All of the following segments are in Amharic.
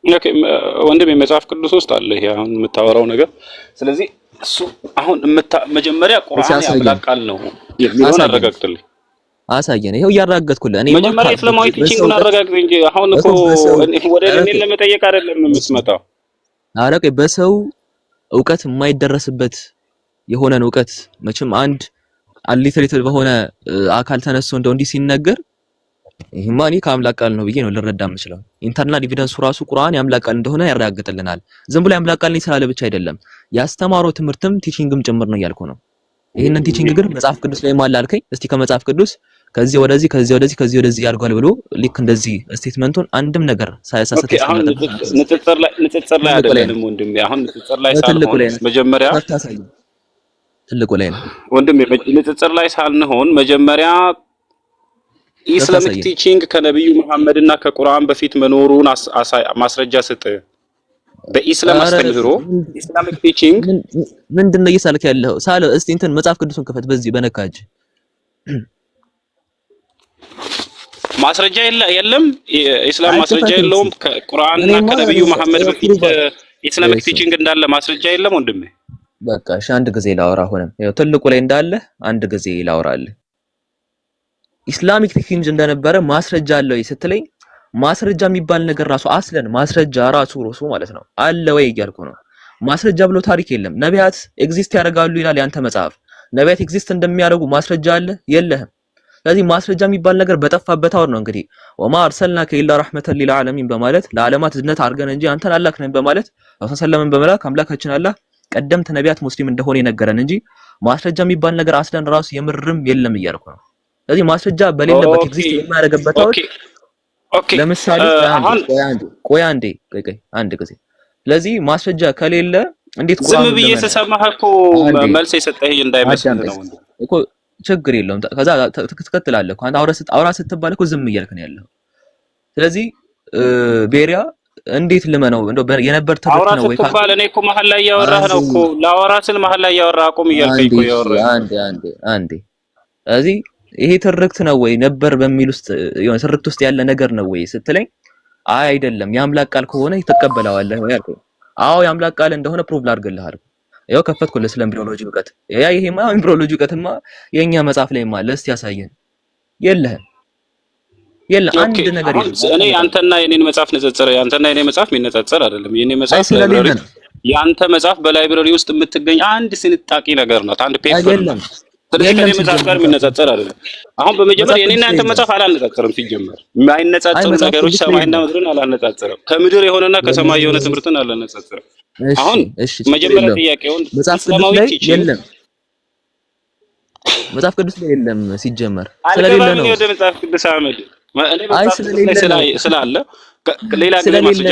ኦኬ ወንድም የመጽሐፍ ቅዱስ ውስጥ አለ ይሄ አሁን የምታወራው ነገር። ስለዚህ እሱ አሁን መጀመሪያ ቁርአን ያምላክ ቃል ነው የሚለውን አረጋግጥልኝ። አሳየን። ይሄው እያረጋገጥኩልህ እኔ መጀመሪያ እስላማዊ ቲቺንግን አረጋግጥ እንጂ አሁን እኮ ወደ እኔን ለመጠየቅ አይደለም የምትመጣው። አረቀ በሰው ዕውቀት የማይደረስበት የሆነን ዕውቀት መቼም አንድ አሊትሬትድ በሆነ አካል ተነስቶ እንደው እንዲህ ሲነገር ይሄማ እኔ ከአምላክ ቃል ነው ብዬ ነው ልረዳ የምችለው። ኢንተርናል ኤቪደንሱ ራሱ ቁርአን የአምላክ ቃል እንደሆነ ያረጋግጥልናል። ዝም ብሎ የአምላክ ቃል ነው ስላለ ብቻ አይደለም ያስተማረው ትምህርትም ቲቺንግም ጭምር ነው ያልኩ ነው። ይሄንን ቲቺንግ ግን መጽሐፍ ቅዱስ ላይ ማለ አልከኝ። እስቲ ከመጽሐፍ ቅዱስ ከዚህ ወደዚህ ከዚህ ወደዚህ ከዚህ ወደዚህ ያርጓል ብሎ ልክ እንደዚህ ስቴትመንቱን አንድም ነገር ሳያሳሰት ንጽጽር ላይ አይደለም ወንድሜ። አሁን ንጽጽር ላይ ሳልሆን መጀመሪያ ትልቁ ላይ ነው ወንድሜ። ንጽጽር ላይ ሳልሆን መጀመሪያ ኢስላሚክ ቲቺንግ ከነብዩ መሐመድና ከቁርአን በፊት መኖሩን ማስረጃ ስጥ። በኢስላም አስተምህሮ ኢስላሚክ ቲቺንግ ምንድነው እየሳልክ ያለው? ሳለ እስቲ እንትን መጽሐፍ ቅዱስን ክፈት። በዚህ በነካጅ ማስረጃ የለም። ኢስላም ማስረጃ የለውም። ከቁርአንና ከነብዩ መሐመድ በፊት ኢስላሚክ ቲቺንግ እንዳለ ማስረጃ የለም ወንድሜ። በቃ እሺ አንድ ጊዜ ላወራ ሆነም ያው ትልቁ ላይ እንዳለ አንድ ጊዜ ላወራልህ። ኢስላሚክ ቲቺንግ እንደነበረ ማስረጃ አለው ስትለኝ ማስረጃ የሚባል ነገር ራሱ አስለን ማስረጃ ራሱ ማለት ነው አለ ወይ እያልኩ ነው። ማስረጃ ብሎ ታሪክ የለም። ነቢያት ኤግዚስት ያደርጋሉ ይላል ያንተ መጽሐፍ። ነቢያት ኤግዚስት እንደሚያደርጉ ማስረጃ አለ? የለህም። ስለዚህ ማስረጃ የሚባል ነገር በጠፋበት አወር ነው እንግዲህ ወማ አርሰልናከ ኢላ ረሕመተን ሊልዓለሚን በማለት ለዓለማት እዝነት አድርገን እንጂ አንተን አላክነን በማለት ረሱል ሰለላሁ በመላክ አምላካችን አላህ ቀደምት ነቢያት ሙስሊም እንደሆነ የነገረን እንጂ ማስረጃ የሚባል ነገር አስለን ራሱ የምርም የለም እያልኩ ነው። ስለዚህ ማስረጃ በሌለበት ኤግዚስት የማያደርግበት አወር ለምሳሌ ቆይ አንድ ጊዜ ስለዚህ ማስረጃ ከሌለ እንዴት ቁርአን ዝም ብዬ ተሰማህ እኮ መልስ የሰጠህ እንዳይመስል ነው እኮ ችግር የለውም። ከዛ ትከተላለህ እኮ አንተ አውራ ስትባል እኮ ዝም እያልክ ነው ያለው። ስለዚህ ቤሪያ እንዴት ልመነው እንደው የነበር ተደርክ ነው ወይ ካለ እኔ እኮ መሀል ላይ ያወራህ ነው እኮ ላወራ ስል መሀል ላይ ያወራህ አቁም እያልከኝ እኮ ያወራህ አንዴ ስለዚህ ይሄ ትርክት ነው ወይ ነበር በሚል ውስጥ የሆነ ትርክት ውስጥ ያለ ነገር ነው ወይ ስትለኝ አይ አይደለም የአምላክ ቃል ከሆነ ይተቀበላዋለህ ወይ አልኩ። አዎ የአምላክ ቃል እንደሆነ ፕሩቭ ላድርግልህ አልኩ። ያው ከፈትኩልህ ስለ ኤምብሪዮሎጂ ዕውቀት ይሄማ ኤምብሪዮሎጂ ዕውቀትማ የኛ መጽሐፍ ላይማ ለስቲ ያሳየን የለህም አንድ ነገር የለም። እኔ አንተና የኔን መጽሐፍ ንጽጽር አንተና የኔ መጽሐፍ የሚነጻጸር አይደለም። የኔ መጽሐፍ ላይብረሪ ያንተ መጽሐፍ በላይብረሪ ውስጥ የምትገኝ አንድ ስንጣቂ ነገር ናት። አንድ ፔፐር ነው። ስለዚህ ከኔ መጽሐፍ ጋር የሚነጻጸር አይደለም። አሁን በመጀመሪያ የኔና አንተ መጽሐፍ አላነጻጸርም። ሲጀመር የማይነጻጸሩ ነገሮች ሰማይና ምድርን አላነጻጸርም። ከምድር የሆነና ከሰማይ የሆነ ትምህርትን አላነጻጸርም። አሁን መጀመሪያ ጥያቄውን መጽሐፍ ቅዱስ ላይ የለም መጽሐፍ ቅዱስ ላይ የለም ሲጀመር ስለሌለ ነው። ወደ መጽሐፍ ቅዱስ አመድ እኔ መጽሐፍ ስላለ ሌላ ጊዜ ማስረጃ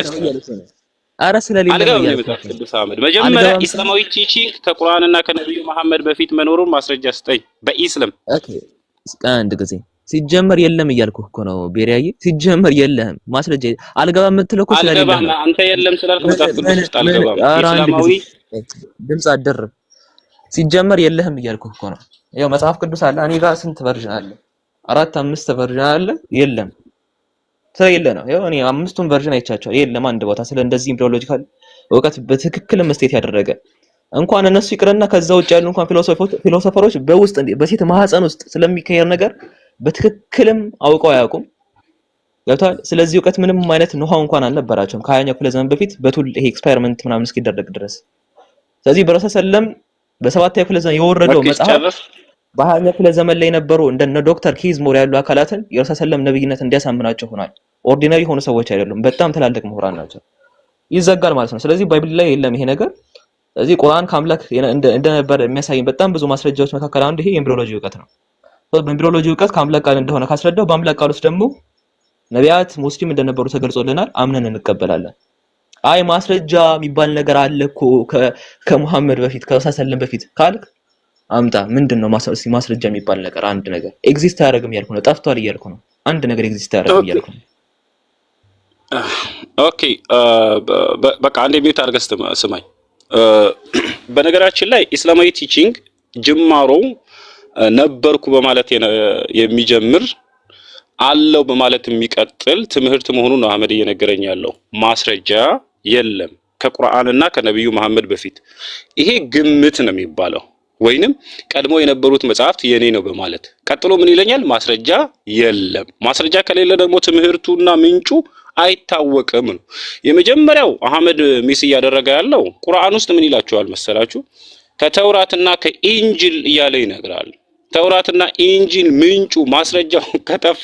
አረ ስለሌለ ነው መጽሐፍ ቅዱስ አመድ መጀመሪያ ኢስላማዊ ቲቺንግ ከቁርአንና ከነብዩ መሐመድ በፊት መኖሩን ማስረጃ ስጠኝ በኢስላም። ኦኬ አንድ ጊዜ ሲጀመር የለም እያልኩህ እኮ ነው ቤሪያዬ። ሲጀመር የለህም ማስረጃ አልገባም የምትለው እኮ ስለሌለ ነው። አንተ የለም ስላልክ መጽሐፍ ቅዱስ ውስጥ አልገባም። ኢስላማዊ ድምጽ አደረብ ሲጀመር የለህም እያልኩህ እኮ ነው። ያው መጽሐፍ ቅዱስ አለ እኔ ጋር ስንት ቨርዥን አለ? 4-5 ቨርዥን አለ። የለም ስለሌለ ነው። ያው እኔ 5ቱን ቨርዥን አይቻቸው የለም አንድ ቦታ ስለ እንደዚህ ኤምብሪዮሎጂካል ዕውቀት በትክክል መስጠት ያደረገ እንኳን እነሱ ይቅርና ከዛ ውጭ ያሉ እንኳን ፊሎሶፈሮች በውስጥ በሴት ማህፀን ውስጥ ስለሚካሄድ ነገር በትክክልም አውቀው አያውቁም። ገብቷል። ስለዚህ ዕውቀት ምንም አይነት ነው እንኳን አልነበራቸውም ከ20ኛው ክፍለ ዘመን በፊት በቱል ይሄ ኤክስፐሪመንት ምናምን እስኪደረግ ድረስ። ስለዚህ በረሱል ሰለም በ7ኛው ክፍለ ዘመን የወረደው መጽሐፍ በ20ኛው ክፍለ ዘመን ላይ የነበሩ እንደነ ዶክተር ኪዝሞር ያሉ አካላትን የረሱል ሰለም ነብይነት እንዲያሳምናቸው ሆኗል። ኦርዲናሪ ሆኑ ሰዎች አይደሉም፣ በጣም ትላልቅ ምሁራን ናቸው። ይዘጋል ማለት ነው። ስለዚህ ባይብል ላይ የለም ይሄ ነገር። ስለዚህ ቁርአን ከአምላክ እንደነበረ የሚያሳይ በጣም ብዙ ማስረጃዎች መካከል አንዱ ይሄ የኤምብሪዮሎጂ ዕውቀት ነው። በኤምብሪዮሎጂ ዕውቀት ከአምላክ ቃል እንደሆነ ካስረዳው በአምላክ ቃል ውስጥ ደግሞ ነቢያት ሙስሊም እንደነበሩ ተገልጾልናል፣ አምነን እንቀበላለን። አይ ማስረጃ የሚባል ነገር አለ እኮ ከሙሐመድ በፊት ከረሱል ሰለም በፊት ካልክ አምጣ። ምንድነው ማስረጃ የሚባል ነገር? አንድ ነገር ኤግዚስት አያደርግም እያልኩ ነው። ጠፍቷል እያልኩ ነው። አንድ ነገር ኤግዚስት አያደርግም እያልኩ ነው። ኦኬ በቃ አንዴ ሚውት አድርገህ ስማኝ። በነገራችን ላይ ኢስላማዊ ቲቺንግ ጅማሮው ነበርኩ በማለት የሚጀምር አለው በማለት የሚቀጥል ትምህርት መሆኑን ነው አህመድ እየነገረኝ ያለው። ማስረጃ የለም ከቁርአንና ከነብዩ መሐመድ በፊት። ይሄ ግምት ነው የሚባለው፣ ወይንም ቀድሞ የነበሩት መጽሐፍት የኔ ነው በማለት ቀጥሎ ምን ይለኛል? ማስረጃ የለም። ማስረጃ ከሌለ ደግሞ ትምህርቱና ምንጩ አይታወቅም ነው። የመጀመሪያው አህመድ ሚስ እያደረገ ያለው ቁርአን ውስጥ ምን ይላችኋል መሰላችሁ? ከተውራትና ከኢንጂል እያለ ይነግራል። ተውራትና ኢንጂል ምንጩ ማስረጃው ከጠፋ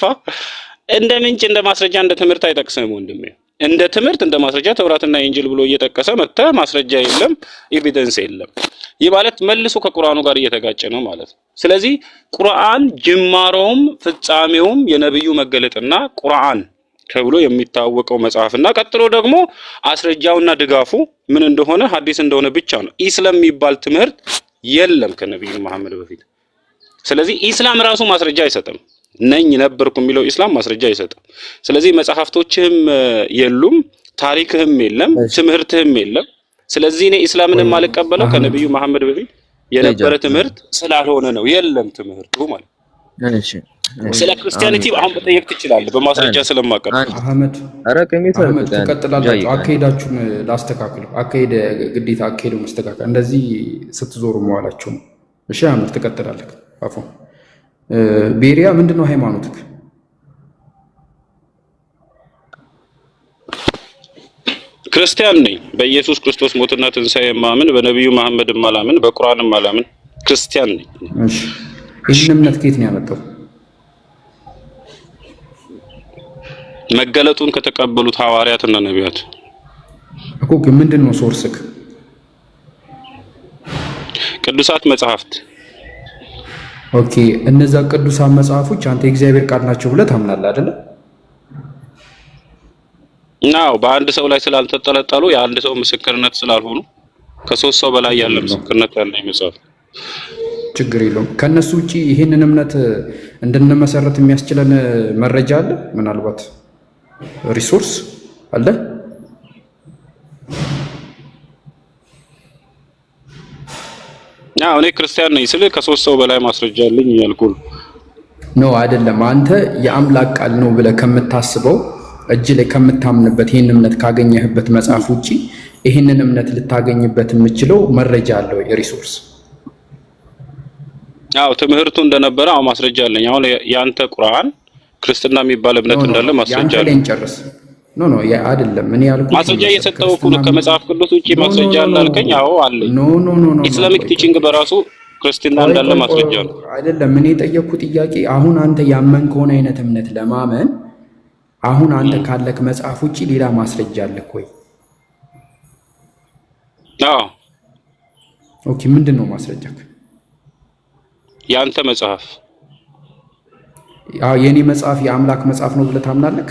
እንደ ምንጭ እንደ ማስረጃ እንደ ትምህርት አይጠቅስም ወንድሜ። እንደ ትምህርት እንደ ማስረጃ ተውራትና ኢንጂል ብሎ እየጠቀሰ መጣ፣ ማስረጃ የለም፣ ኤቪደንስ የለም። ይህ ማለት መልሶ ከቁርአኑ ጋር እየተጋጨ ነው ማለት ነው። ስለዚህ ቁርአን ጅማሮውም ፍጻሜውም የነብዩ መገለጥና ቁርአን ተብሎ የሚታወቀው መጽሐፍና ቀጥሎ ደግሞ አስረጃውና ድጋፉ ምን እንደሆነ ሐዲስ እንደሆነ ብቻ ነው። ኢስላም የሚባል ትምህርት የለም ከነብዩ መሐመድ በፊት። ስለዚህ ኢስላም ራሱ ማስረጃ አይሰጥም። ነኝ ነበርኩ የሚለው ኢስላም ማስረጃ አይሰጥም። ስለዚህ መጽሐፍቶችህም የሉም፣ ታሪክህም የለም፣ ትምህርትህም የለም። ስለዚህ እኔ ኢስላምን የማልቀበለው ከነብዩ መሐመድ በፊት የነበረ ትምህርት ስላልሆነ ነው። የለም ትምህርቱ ማለት ነው። እሺ ስለ ክርስቲያኒቲ አሁን በጠየቅ ትችላለህ፣ በማስረጃ ስለማቀርብ። አህመድ ተቀጥላላችሁ። አካሄዳችሁን ላስተካክለው። አካሄድ ግዴታ አካሄዱ መስተካከል፣ እንደዚህ ስትዞሩ መዋላችሁ ነው። እሺ አህመድ ትቀጥላለህ። አፎ ቤሪያ ምንድነው ሃይማኖትክ? ክርስቲያን ነኝ። በኢየሱስ ክርስቶስ ሞትና ትንሣኤ ማመን፣ በነብዩ መሐመድ ማላምን፣ በቁርአን ማላምን ክርስቲያን ነኝ። እሺ ይህን እምነት ከየት ነው ያመጣው? መገለጡን ከተቀበሉት ሐዋርያትና ነቢያት እኮ። ግን ምንድነው ሶርስክ? ቅዱሳት መጽሐፍት። ኦኬ እነዛ ቅዱሳት መጽሐፎች አንተ የእግዚአብሔር ቃል ናቸው ብለህ ታምናለህ አይደለ? ናው በአንድ ሰው ላይ ስላልተጠለጠሉ የአንድ ሰው ምስክርነት ስላልሆኑ ከሶስት ሰው በላይ ያለ ምስክርነት ያለኝ መጽሐፍ ችግር የለውም። ከነሱ ውጪ ይሄንን እምነት እንድንመሰረት የሚያስችለን መረጃ አለ? ምናልባት ሪሶርስ አለ? እኔ ክርስቲያን ነኝ ስለ ከሶስት ሰው በላይ ማስረጃ አለኝ ያልኩህ ነው አይደለም? አንተ የአምላክ ቃል ነው ብለህ ከምታስበው እጅ ላይ ከምታምንበት ይሄን እምነት ካገኘህበት መጽሐፍ ውጪ ይሄንን እምነት ልታገኝበት የምችለው መረጃ አለው? የሪሶርስ ትምህርቱ እንደነበረ ማስረጃ አለኝ። አሁን ያንተ ቁርአን ክርስትና የሚባል እምነት እንዳለ ማስረጃ አለኝ። ጨርስ። ኖ ያ አይደለም። እኔ ያልኩት ማስረጃ እየሰጠው ከመጽሐፍ ቅዱስ ውጪ ማስረጃ አላልከኝ? አዎ አለኝ። ኖ ኢስላሚክ ቲቺንግ በራሱ ክርስትና እንዳለ ማስረጃ ነው አይደለም። እኔ የጠየቅኩት ጥያቄ አሁን አንተ ያመንከውን አይነት እምነት ለማመን አሁን አንተ ካለክ መጽሐፍ ውጪ ሌላ ማስረጃ አለክ ወይ? ኦኬ ምንድነው ማስረጃክ? ያንተ መጽሐፍ። የኔ መጽሐፍ የአምላክ መጽሐፍ ነው ብለህ ታምናለህ?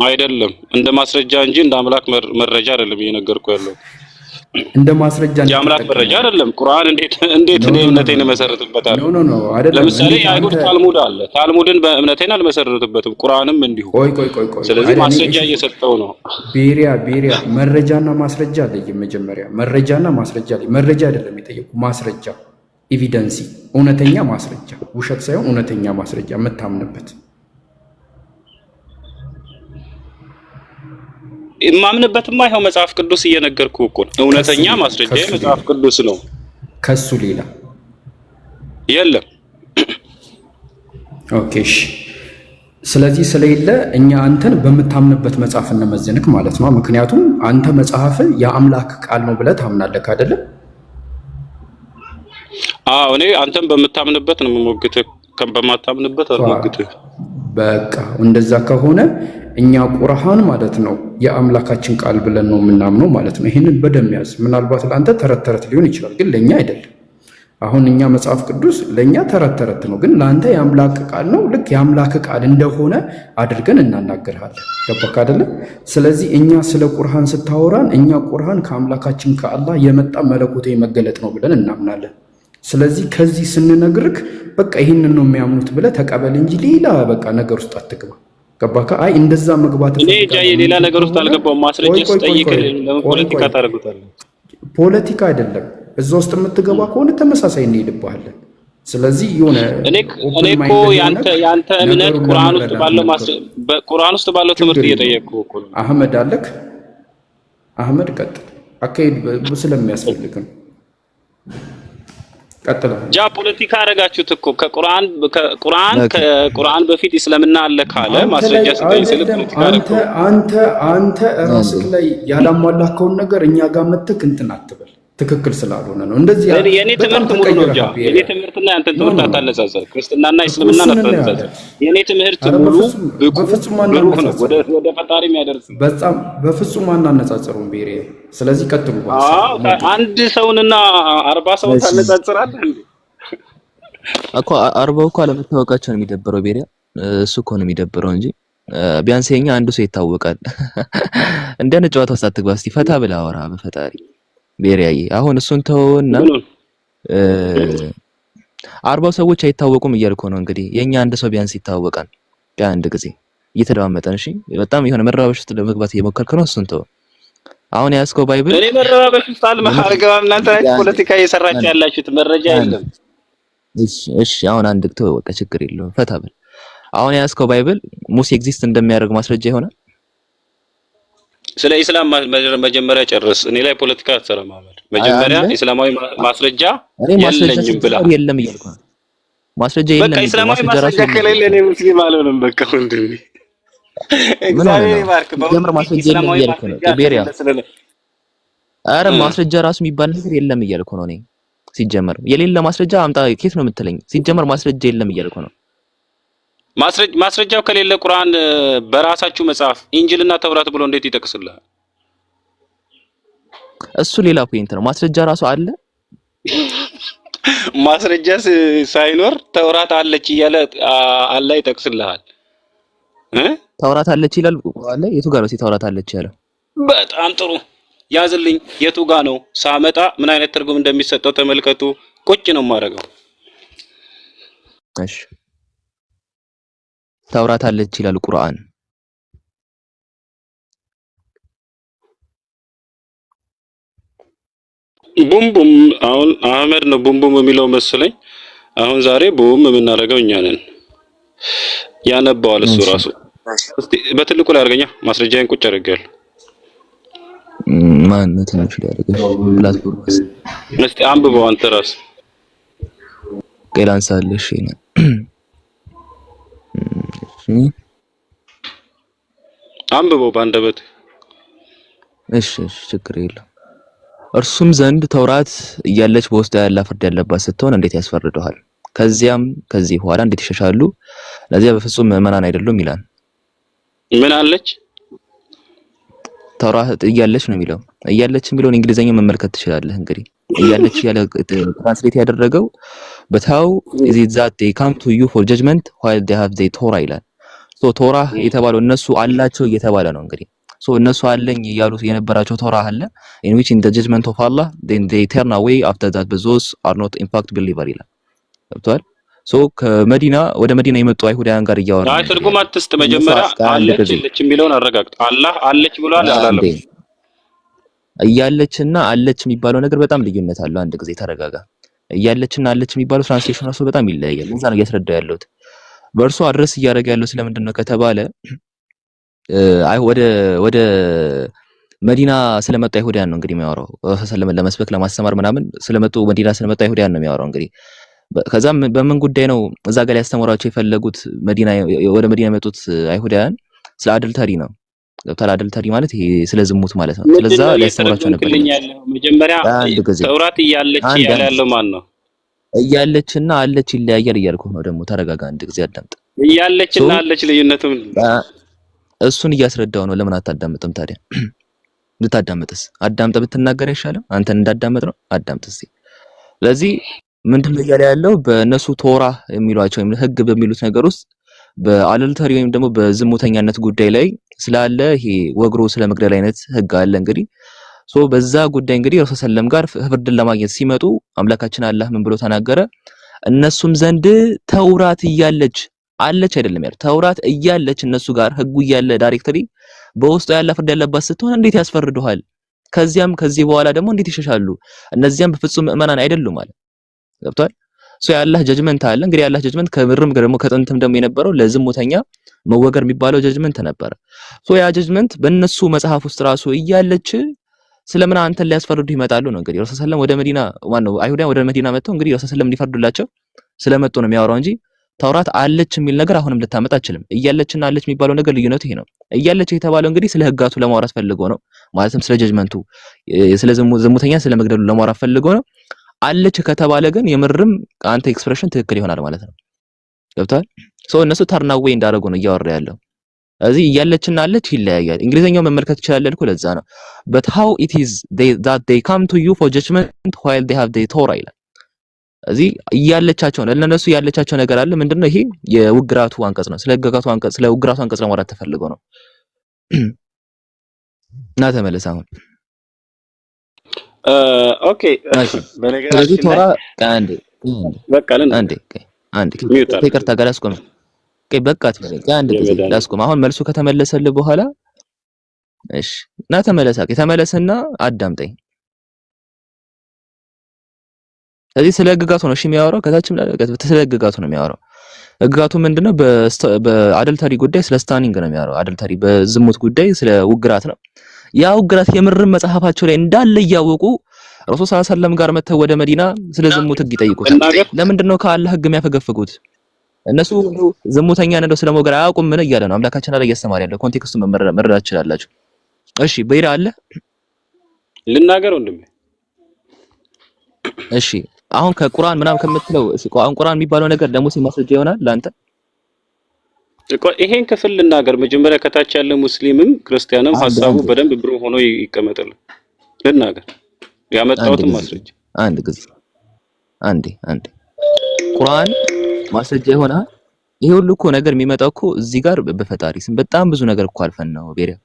አይደለም፣ እንደ ማስረጃ እንጂ እንደ አምላክ መረጃ አይደለም እየነገርኩህ ያለው። እንደ ማስረጃ የአምላክ መረጃ አይደለም። ቁርአን እንዴት እኔ እምነቴን እመሰርትበታለሁ? ኖ አይደለም። ለምሳሌ የአይሁድ ታልሙድ አለ። ታልሙድን በእምነቴን አልመሰርትበትም፣ ቁርአንም እንዲሁ። ቆይ ስለዚህ ማስረጃ እየሰጠው ነው። ቤሪያ መረጃና ማስረጃ አለ። መጀመሪያ መረጃና ማስረጃ አለ። መረጃ አይደለም የጠየቁ ማስረጃ፣ ኤቪደንሲ፣ እውነተኛ ማስረጃ፣ ውሸት ሳይሆን እውነተኛ ማስረጃ የምታምንበት። የማምንበትማ ይኸው መጽሐፍ ቅዱስ እየነገርኩህ እኮ ነው። እውነተኛ ማስረጃ መጽሐፍ ቅዱስ ነው። ከሱ ሌላ የለም። ኦኬ እሺ። ስለዚህ ስለሌለ እኛ አንተን በምታምንበት መጽሐፍ እንመዝንክ ማለት ነው። ምክንያቱም አንተ መጽሐፍ የአምላክ ቃል ነው ብለህ ታምናለህ አይደለ? እኔ አንተን በምታምንበት ነው የምሞግትህ፣ በማታምንበት አልሞግትህ። በቃ እንደዛ ከሆነ እኛ ቁርአን ማለት ነው የአምላካችን ቃል ብለን ነው የምናምነው ማለት ነው። ይሄንን በደም ያዝ። ምናልባት ለአንተ ተረት ተረት ሊሆን ይችላል፣ ግን ለኛ አይደለም። አሁን እኛ መጽሐፍ ቅዱስ ለኛ ተረት ተረት ነው፣ ግን ለአንተ የአምላክ ቃል ነው። ልክ የአምላክ ቃል እንደሆነ አድርገን እናናገርሃለን። ገባክ አይደለ? ስለዚህ እኛ ስለ ቁርአን ስታወራን እኛ ቁርአን ከአምላካችን ከአላህ የመጣ መለኮታዊ መገለጥ ነው ብለን እናምናለን። ስለዚህ ከዚህ ስንነግርክ በቃ ይህንን ነው የሚያምኑት ብለህ ተቀበል እንጂ ሌላ በቃ ነገር ውስጥ አትግባ። ገባካ? አይ እንደዛ መግባት እኔ ሌላ ነገር ውስጥ አልገባሁም። ማስረጃ ስጠይቅ ለምን ፖለቲካ ታደርጉታለህ? ፖለቲካ አይደለም። እዛ ውስጥ የምትገባ ከሆነ ተመሳሳይ እንሄድብሃለን። ስለዚህ የሆነ እኔ እኮ ያንተ እምነት ቁርአን ውስጥ ባለው ትምህርት እየጠየቅኩ እኮ ነው። አህመድ አለክ አህመድ ቀጥል። አካሄድ ስለሚያስፈልግ ነው። ቀጥል። ጃ ፖለቲካ አረጋችሁት እኮ ከቁርአን በፊት እስልምና አለ ካለ ማስረጃ ስጠኝ ስል ፖለቲካ አረጋችሁ። አንተ ራስህ ላይ ያላሟላከውን ነገር እኛ ጋር መተክ እንትን አትበል። ትክክል ስላልሆነ ነው እንደዚህ። የኔ ትምህርት ሙሉ ነው ጃ። የኔ ትምህርትና ያንተ ትምህርት አታነጻጽር። ክርስትናና እስልምና አታነጻጽር። የኔ ትምህርት ሙሉ በፍጹም ነው ወደ ፈጣሪ የሚያደርስ። በጣም በፍጹም አናነጻጽሩም ቤሬ። ስለዚህ ቀጥሉ። አንድ ሰውንና 40 ሰውን ታነጻጽራለህ እንዴ? እኮ 40 እኮ አለመታወቃቸው ነው የሚደብረው ቤሬ። እሱ እኮ ነው የሚደብረው እንጂ ቢያንስ የኛ አንዱ ሰው ይታወቃል። እንደነ ጨዋታው ሳትግባ እስቲ ፈታ ብላ አወራ በፈጣሪ ቤሪያዬ። አሁን እሱን ተውና 40 ሰዎች አይታወቁም እያልኩ ነው እንግዲህ። የኛ አንድ ሰው ቢያንስ ይታወቃል በአንድ ጊዜ እየተደማመጠን። እሺ በጣም የሆነ መረባበሽ ውስጥ ለመግባት እየሞከርክ ነው። እሱን ተው። አሁን ያስከው ባይብል እኔ መረባበሽ ውስጥ አልገባም። እናንተ ፖለቲካ እየሰራችሁ ያላችሁት መረጃ የለም። እሺ አሁን አንድ ተው፣ በቃ ችግር የለውም ፈታ በል። አሁን ያስከው ባይብል ሙሴ ኤግዚስት እንደሚያደርግ ማስረጃ ይሆናል። ስለ ኢስላም መጀመሪያ ጨርስ። እኔ ላይ ፖለቲካ አትሰራማመድ። መጀመሪያ ኢስላማዊ ማስረጃ የለኝም ብላ የለም እያልኩ ነው። ማስረጃ የለም። በቃ ኢስላማዊ ማስረጃ ከሌለ እኔ ሙስሊም አልሆንም። በቃ ወንድሜ እግዚአብሔር ይባርክ። በጀምር ማስረጃ የለም እያልኩ ነው። ቤሪያ አረ ማስረጃ ራሱ የሚባል ነገር የለም እያልኩ ነው። እኔ ሲጀመር የሌለ ማስረጃ አምጣ ከየት ነው የምትለኝ? ሲጀመር ማስረጃ የለም እያልኩ ነው። ማስረጃው ከሌለ ቁርአን በራሳችሁ መጽሐፍ ኢንጂልና ተውራት ብሎ እንዴት ይጠቅስልሃል? እሱ ሌላ ፖይንት ነው። ማስረጃ ራሱ አለ። ማስረጃ ሳይኖር ተውራት አለች እያለ አላህ ይጠቅስልሃል። ተውራት አለች ይላል አለ። የቱ ጋር ነው ተውራት አለች ያለው? በጣም ጥሩ ያዝልኝ። የቱ ጋር ነው ሳመጣ ምን አይነት ትርጉም እንደሚሰጠው ተመልከቱ። ቁጭ ነው የማደርገው። እሺ ተውራት አለች ይላል ቁርአን። ቡምቡም አሁን አህመድ ነው ቡምቡም የሚለው መስለኝ። አሁን ዛሬ ቡም የምናደርገው እኛ ነን። ያነባዋል እሱ ራሱ። እስቲ በትልቁ ላይ አድርገኛ ማስረጃዬን ቁጭ አድርጌያለሁ። ማን ነው ትንሽ ላይ አድርገው ፕላትፎርም እስቲ አንብበው አንተ ራስ ቀላንሳለሽ እሺ አንብበው ባንደበት። እሺ ችግር የለም። እርሱም ዘንድ ተውራት እያለች በውስጧ ያለ ፍርድ ያለባት ስትሆን እንዴት ያስፈርደዋል? ከዚያም ከዚህ በኋላ እንዴት ይሸሻሉ? ለዚያ በፍጹም ምዕመናን አይደሉም ይላል። ምን አለች? ተውራት እያለች ነው የሚለው። እያለች የሚለውን እንግሊዘኛ መመልከት ትችላለህ። እንግዲህ እያለች ያለ ትራንስሌት ያደረገው በታው is it that they come to you for judgment while they have the Torah ይላል። ሶ ቶራ የተባለው እነሱ አላቸው እየተባለ ነው እንግዲህ። ሶ እነሱ አለኝ እያሉ የነበራቸው ቶራ አለ in which in the judgment of Allah then they turn away after that but those are not in fact believer ይላል። ገብቷል? ሶ ከመዲና ወደ መዲና የመጡ አይሁዳውያን ጋር እያወራ አይ ትርጉም አትስጥ። መጀመሪያ አለች የሚለውን አረጋግጥ። አላህ አለች ብሏል አላለም? እያለችና አለች የሚባለው ነገር በጣም ልዩነት አለው። አንድ ጊዜ ተረጋጋ። እያለችና አለች የሚባለው ትራንስሌሽን ራሱ በጣም ይለያያል። ለዛ ነው እያስረዳው ያለሁት። በእርሱ አድረስ እያደረገ ያለው ስለምንድን ነው ከተባለ አይ ወደ መዲና ስለመጣ አይሁዳውያን ነው እንግዲህ የሚያወራው። ሰለላሁ ለመስበክ ለማስተማር ምናምን ስለመጡ መዲና ስለመጣ አይሁዳውያን ነው የሚያወራው እንግዲህ። ከዛም በምን ጉዳይ ነው እዛ ጋር ያስተምራቸው የፈለጉት ወደ መዲና የመጡት አይሁዳውያን? ስለ አድልተሪ ነው። ገብቷል? አድልተሪ ማለት ይሄ ስለ ዝሙት ማለት ነው። ስለዛ ሊያስተምራቸው ነበር። መጀመሪያ ተውራት እያለች ያለው ማን ነው? እያለችና አለች ይለያያል እያልኩ ነው። ደግሞ ተረጋጋ፣ አንድ ጊዜ አዳምጥ። እያለችና አለች ልዩነቱ እሱን እያስረዳው ነው። ለምን አታዳምጥም ታዲያ? ልታዳምጥስ አዳምጥ ብትናገር አይሻልም? አንተን እንዳዳምጥ ነው። አዳምጥስ። ስለዚህ ምንድነው እያለ ያለው? በእነሱ ቶራ የሚሏቸው ወይም ህግ በሚሉት ነገር ውስጥ በአለልተሪ ወይም ደግሞ በዝሙተኛነት ጉዳይ ላይ ስላለ ይሄ ወግሮ ስለመግደል አይነት ህግ አለ እንግዲህ። ሶ በዛ ጉዳይ እንግዲህ ረሱል ሰለም ጋር ፍርድን ለማግኘት ሲመጡ አምላካችን አላህ ምን ብሎ ተናገረ? እነሱም ዘንድ ተውራት እያለች አለች አይደለም ያለው፣ ተውራት እያለች እነሱ ጋር ህጉ እያለ ዳይሬክትሊ በውስጡ ያለ ፍርድ ያለባት ስትሆን እንዴት ያስፈርዱሃል? ከዚህ በኋላ ደግሞ እንዴት ይሸሻሉ? እነዚያም በፍጹም ምዕመናን አይደሉም ማለት ገብቷል። የአላህ ጀጅመንት አለ። እንግዲህ የአላህ ጀጅመንት ከምርም ደግሞ ከጥንትም ደግሞ የነበረው ለዝሙተኛ መወገር የሚባለው ጀጅመንት ነበረ። ያ ጀጅመንት በእነሱ መጽሐፍ ውስጥ ራሱ እያለች ስለምን አንተን ሊያስፈርዱ ይመጣሉ ነው እንግዲህ ረሱል ሰለላሁ ወደ መዲና ማነው አይሁዳን ወደ መዲና መጥተው እንግዲህ ረሱል ሰለላሁ ሊፈርዱላቸው ስለመጡ ነው የሚያወራው እንጂ ተውራት አለች የሚል ነገር አሁንም ልታመጣ አትችልም። እያለችና አለች የሚባለው ነገር ልዩነቱ ይሄ ነው። እያለች የተባለው እንግዲህ ስለ ህጋቱ ለማውራት ፈልጎ ነው፣ ማለትም ስለ ጀጅመንቱ ስለ ዝሙተኛ ስለ መግደሉ ለማውራት ፈልጎ ነው። አለች ከተባለ ግን የምርም አንተ ኤክስፕሬሽን ትክክል ይሆናል ማለት ነው። ገብቷል? እነሱ ተርናዌ እንዳደረጉ ነው እያወራ ያለው። እዚህ እያለችና አለች ይለያያል። እንግሊዘኛው መመልከት ይችላል እኮ ለዛ ነው። but how it is that they come to you for judgment while they have the Torah ይላል። እዚህ እያለቻቸው ነው ለነሱ ያለቻቸው ነገር አለ። ምንድነው ይሄ? የውግራቱ አንቀጽ ነው። ስለ ህግጋቱ አንቀጽ ስለ ውግራቱ አንቀጽ ለማውራት ተፈልጎ ነው። እና ተመለስ አሁን ኦኬ። በነገራችን ቶራ አንዴ በቃ አንዴ ይቅርታ ጋር አስቆም። በቃ አንድ ጊዜ ላስቆም። አሁን መልሱ ከተመለሰልህ በኋላ እሺ፣ እና ተመለስና አዳምጠኝ። ስለዚህ ስለ ህግጋቱ ነው እሺ የሚያወራው። ከታችም ስለ ህግጋቱ ነው የሚያወራው። ህግጋቱ ምንድነው? በአደልተሪ ጉዳይ ስለ ስታኒንግ ነው የሚያወራው። አደልተሪ በዝሙት ጉዳይ ስለ ውግራት ነው። ያ ውግራት የምርም መጽሐፋቸው ላይ እንዳለ እያወቁ ረሱል ሰለላሁ ዐለይሂ ወሰለም ጋር መተው ወደ መዲና ስለ ዝሙት ህግ ይጠይቁታል። ለምንድነው ከአላህ ህግ የሚያፈገፍጉት? እነሱ ዝሙተኛ እንደው ስለሞገር አያውቁም ምን እያለ ነው አምላካችን አለ እያስተማረ ያለው። ኮንቴክስቱን መረዳት ትችላላችሁ። እሺ በይራ አለ ልናገር ወንድሜ። እሺ አሁን ከቁርአን ምናምን ከምትለው እሺ ቁርአን የሚባለው ነገር ለሙሴ ማስረጃ ይሆናል ለአንተ? ይሄን ክፍል ልናገር መጀመሪያ። ከታች ያለ ሙስሊምም ክርስቲያንም ሐሳቡ በደንብ ብሩህ ሆኖ ይቀመጥልን። ልናገር ያመጣሁትን ማስረጃ አንድ ጊዜ አንዴ ቁርአን ማስረጃ ይሆናል። ይሄ ሁሉ እኮ ነገር የሚመጣው እኮ እዚህ ጋር በፈጣሪ ስም በጣም ብዙ ነገር እኮ አልፈን ነው ቤሪያ።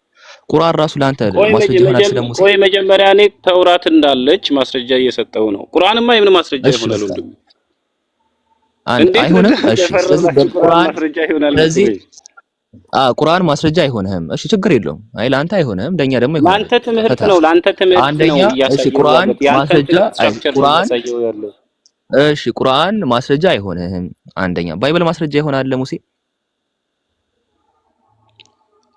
ቁርአን ራሱ ላንተ ማስረጃ ይሆናል ስለሙሴ። ቆይ መጀመሪያ እኔ ተውራት እንዳለች ማስረጃ እየሰጠው ነው። ቁርአንማ የምን ማስረጃ ይሆናል ወንድም? አይሆንም። እሺ ስለዚህ በቁርአን ማስረጃ ይሆናል። ስለዚህ ቁርአን ማስረጃ አይሆንም። እሺ ችግር የለውም። አይ ላንተ አይሆንም፣ ለኛ ደግሞ ይሆናል። ላንተ ትምህርት ነው አንደኛ እሺ ቁርአን ማስረጃ ቁርአን ማስረጃ አይሆንም። አንደኛ ባይብል ማስረጃ ይሆናል ለሙሴ።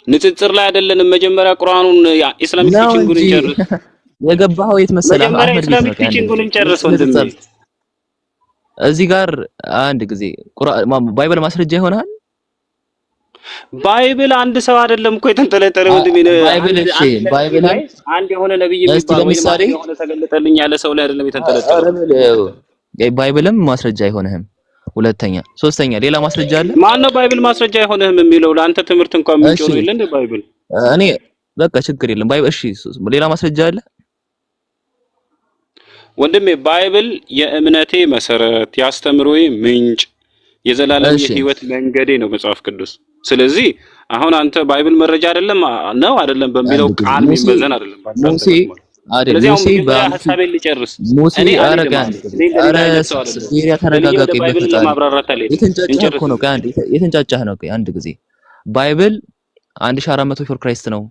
ንጽጽር ላይ አይደለንም። መጀመሪያ ቁርአኑን ኢስላሚክ ቲቺንጉን እንጨርስ። የገባኸው የት መሰለህ? መጀመሪያ ኢስላሚክ ቲቺንጉን እንጨርስ ወንድሜ። እዚህ ጋር አንድ ጊዜ ባይብል ማስረጃ ይሆናል። ባይብል አንድ ሰው አይደለም እኮ የተንጠለጠለ ወንድሜ ነው። ባይብል አንድ የሆነ ነብይ የሚባል ለምሳሌ የሆነ ተገለጠልኝ ያለ ሰው ላይ አይደለም የተንጠለጠለው። ባይብልም ማስረጃ አይሆንህም። ሁለተኛ ሶስተኛ ሌላ ማስረጃ አለ? ማን ነው ባይብል ማስረጃ አይሆንህም የሚለው? ለአንተ ትምህርት እንኳን ምን ጮህ የለ እንደ ባይብል። እኔ በቃ ችግር የለም ባይብል። እሺ ሌላ ማስረጃ አለ ወንድሜ? ባይብል የእምነቴ መሰረት፣ ያስተምሮዬ ምንጭ፣ የዘላለም የህይወት መንገዴ ነው መጽሐፍ ቅዱስ። ስለዚህ አሁን አንተ ባይብል መረጃ አይደለም በሚለው ቃል የሚመዘን አይደለም። ሙሴ አይደለም ሙሴ በሐሳቤን ልጨርስ። ሙሴ አረጋን ተረጋጋ። የተንጫጫህ ነው። አንድ ጊዜ ባይብል 1400 ቢፎር ክራይስት ነው።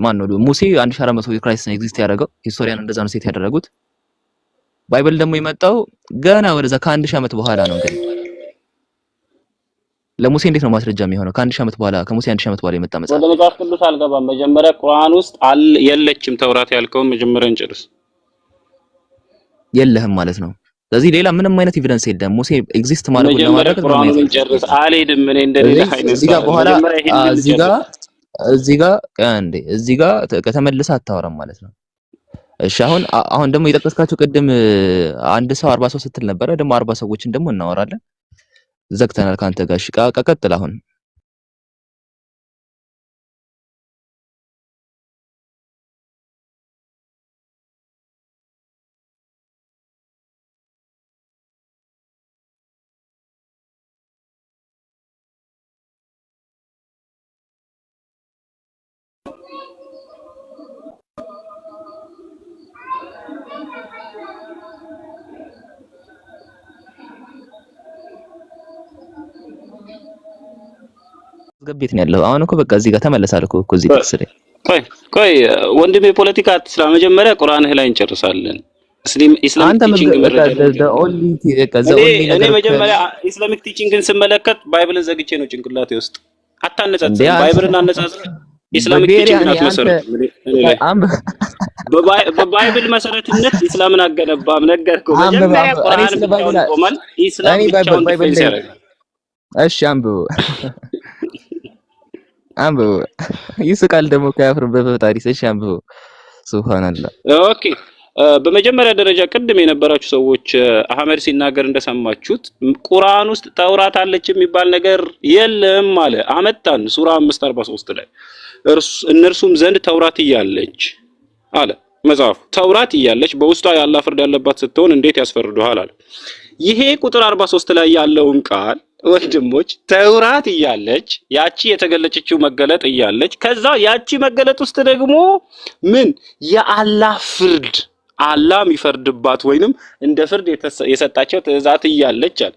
ማን ነው ሙሴ 1400 ቢፎር ክራይስት ነው ኤግዚስት ያደረገው። ሂስቶሪያን እንደዛ ነው ሴት ያደረጉት። ባይብል ደግሞ የመጣው ገና ወደዛ ከ1000 ዓመት በኋላ ነው። እንግዲህ ለሙሴ እንዴት ነው ማስረጃ የሚሆነው? ከ1000 ዓመት በኋላ ከሙሴ 1000 ዓመት በኋላ የመጣ መጽሐፍ። ወደ መጽሐፍ ቅዱስ አልገባም። መጀመሪያ ቁርአን ውስጥ የለችም ተውራት ያልከውን መጀመሪያ እንጨርስ። የለህም ማለት ነው። ስለዚህ ሌላ ምንም አይነት ኤቪደንስ የለም ሙሴ ኤግዚስት ማድረጉን ለማድረግ ነው። ቁርአኑን እንጨርስ። አልሄድም እኔ እንደሌላ አይነት እዚህ ጋር በኋላ እዚህ ጋር ከተመለሰ አታወራም ማለት ነው። እሺ አሁን ደግሞ የጠቀስካቸው ቅድም አንድ ሰው 40 ሰው ስትል ነበረ። ደግሞ 40 ሰዎችን ደግሞ እናወራለን። ዘግተናል ካንተ ጋር። እሺ ቀጥል። አሁን ገቤት ነው ያለው። አሁን እኮ በቃ እዚህ ጋር ተመለሳለሁ እኮ እዚህ ጥቅስ ላይ። ቆይ ወንድሜ ፖለቲካ አትስራ። መጀመሪያ ቁርአንህ ላይ እንጨርሳለን። ኢስላሚክ ቲቺንግ መረጃ እኔ መጀመሪያ ኢስላሚክ ቲቺንግን ስመለከት ባይብልን ዘግቼ ነው ጭንቅላቴ ውስጥ አታነጻጽር ባይብልን አነጻጽር ኢስላሚክ ቲቺንግ አትመሰረት በባይብል መሰረትነት ኢስላምን አገነባም ነገርኩህ መጀመሪያ ቁርአን ብቻውን ቆማል ኢስላም ብቻውን ዲፌንስ ያደርጋል እሺ አንብቡ ይስቃል ደግሞ ከያፍር በፈጣሪ እሺ አንብቡ ሱብሃንአላህ ኦኬ በመጀመሪያ ደረጃ ቅድም የነበራችሁ ሰዎች አህመድ ሲናገር እንደሰማችሁት ቁርአን ውስጥ ተውራት አለች የሚባል ነገር የለም አለ አመጣን ሱራ 543 ላይ እነርሱም ዘንድ ተውራት እያለች አለ መጽሐፍ ተውራት እያለች በውስጧ ያለ ፍርድ ያለባት ስትሆን እንዴት ያስፈርዱሃል አለ ይሄ ቁጥር 43 ላይ ያለውን ቃል ወንድሞች ተውራት እያለች ያቺ የተገለጸችው መገለጥ እያለች ከዛ ያቺ መገለጥ ውስጥ ደግሞ ምን የአላህ ፍርድ አላህ የሚፈርድባት ወይንም እንደ ፍርድ የሰጣቸው ትእዛዝ እያለች አለ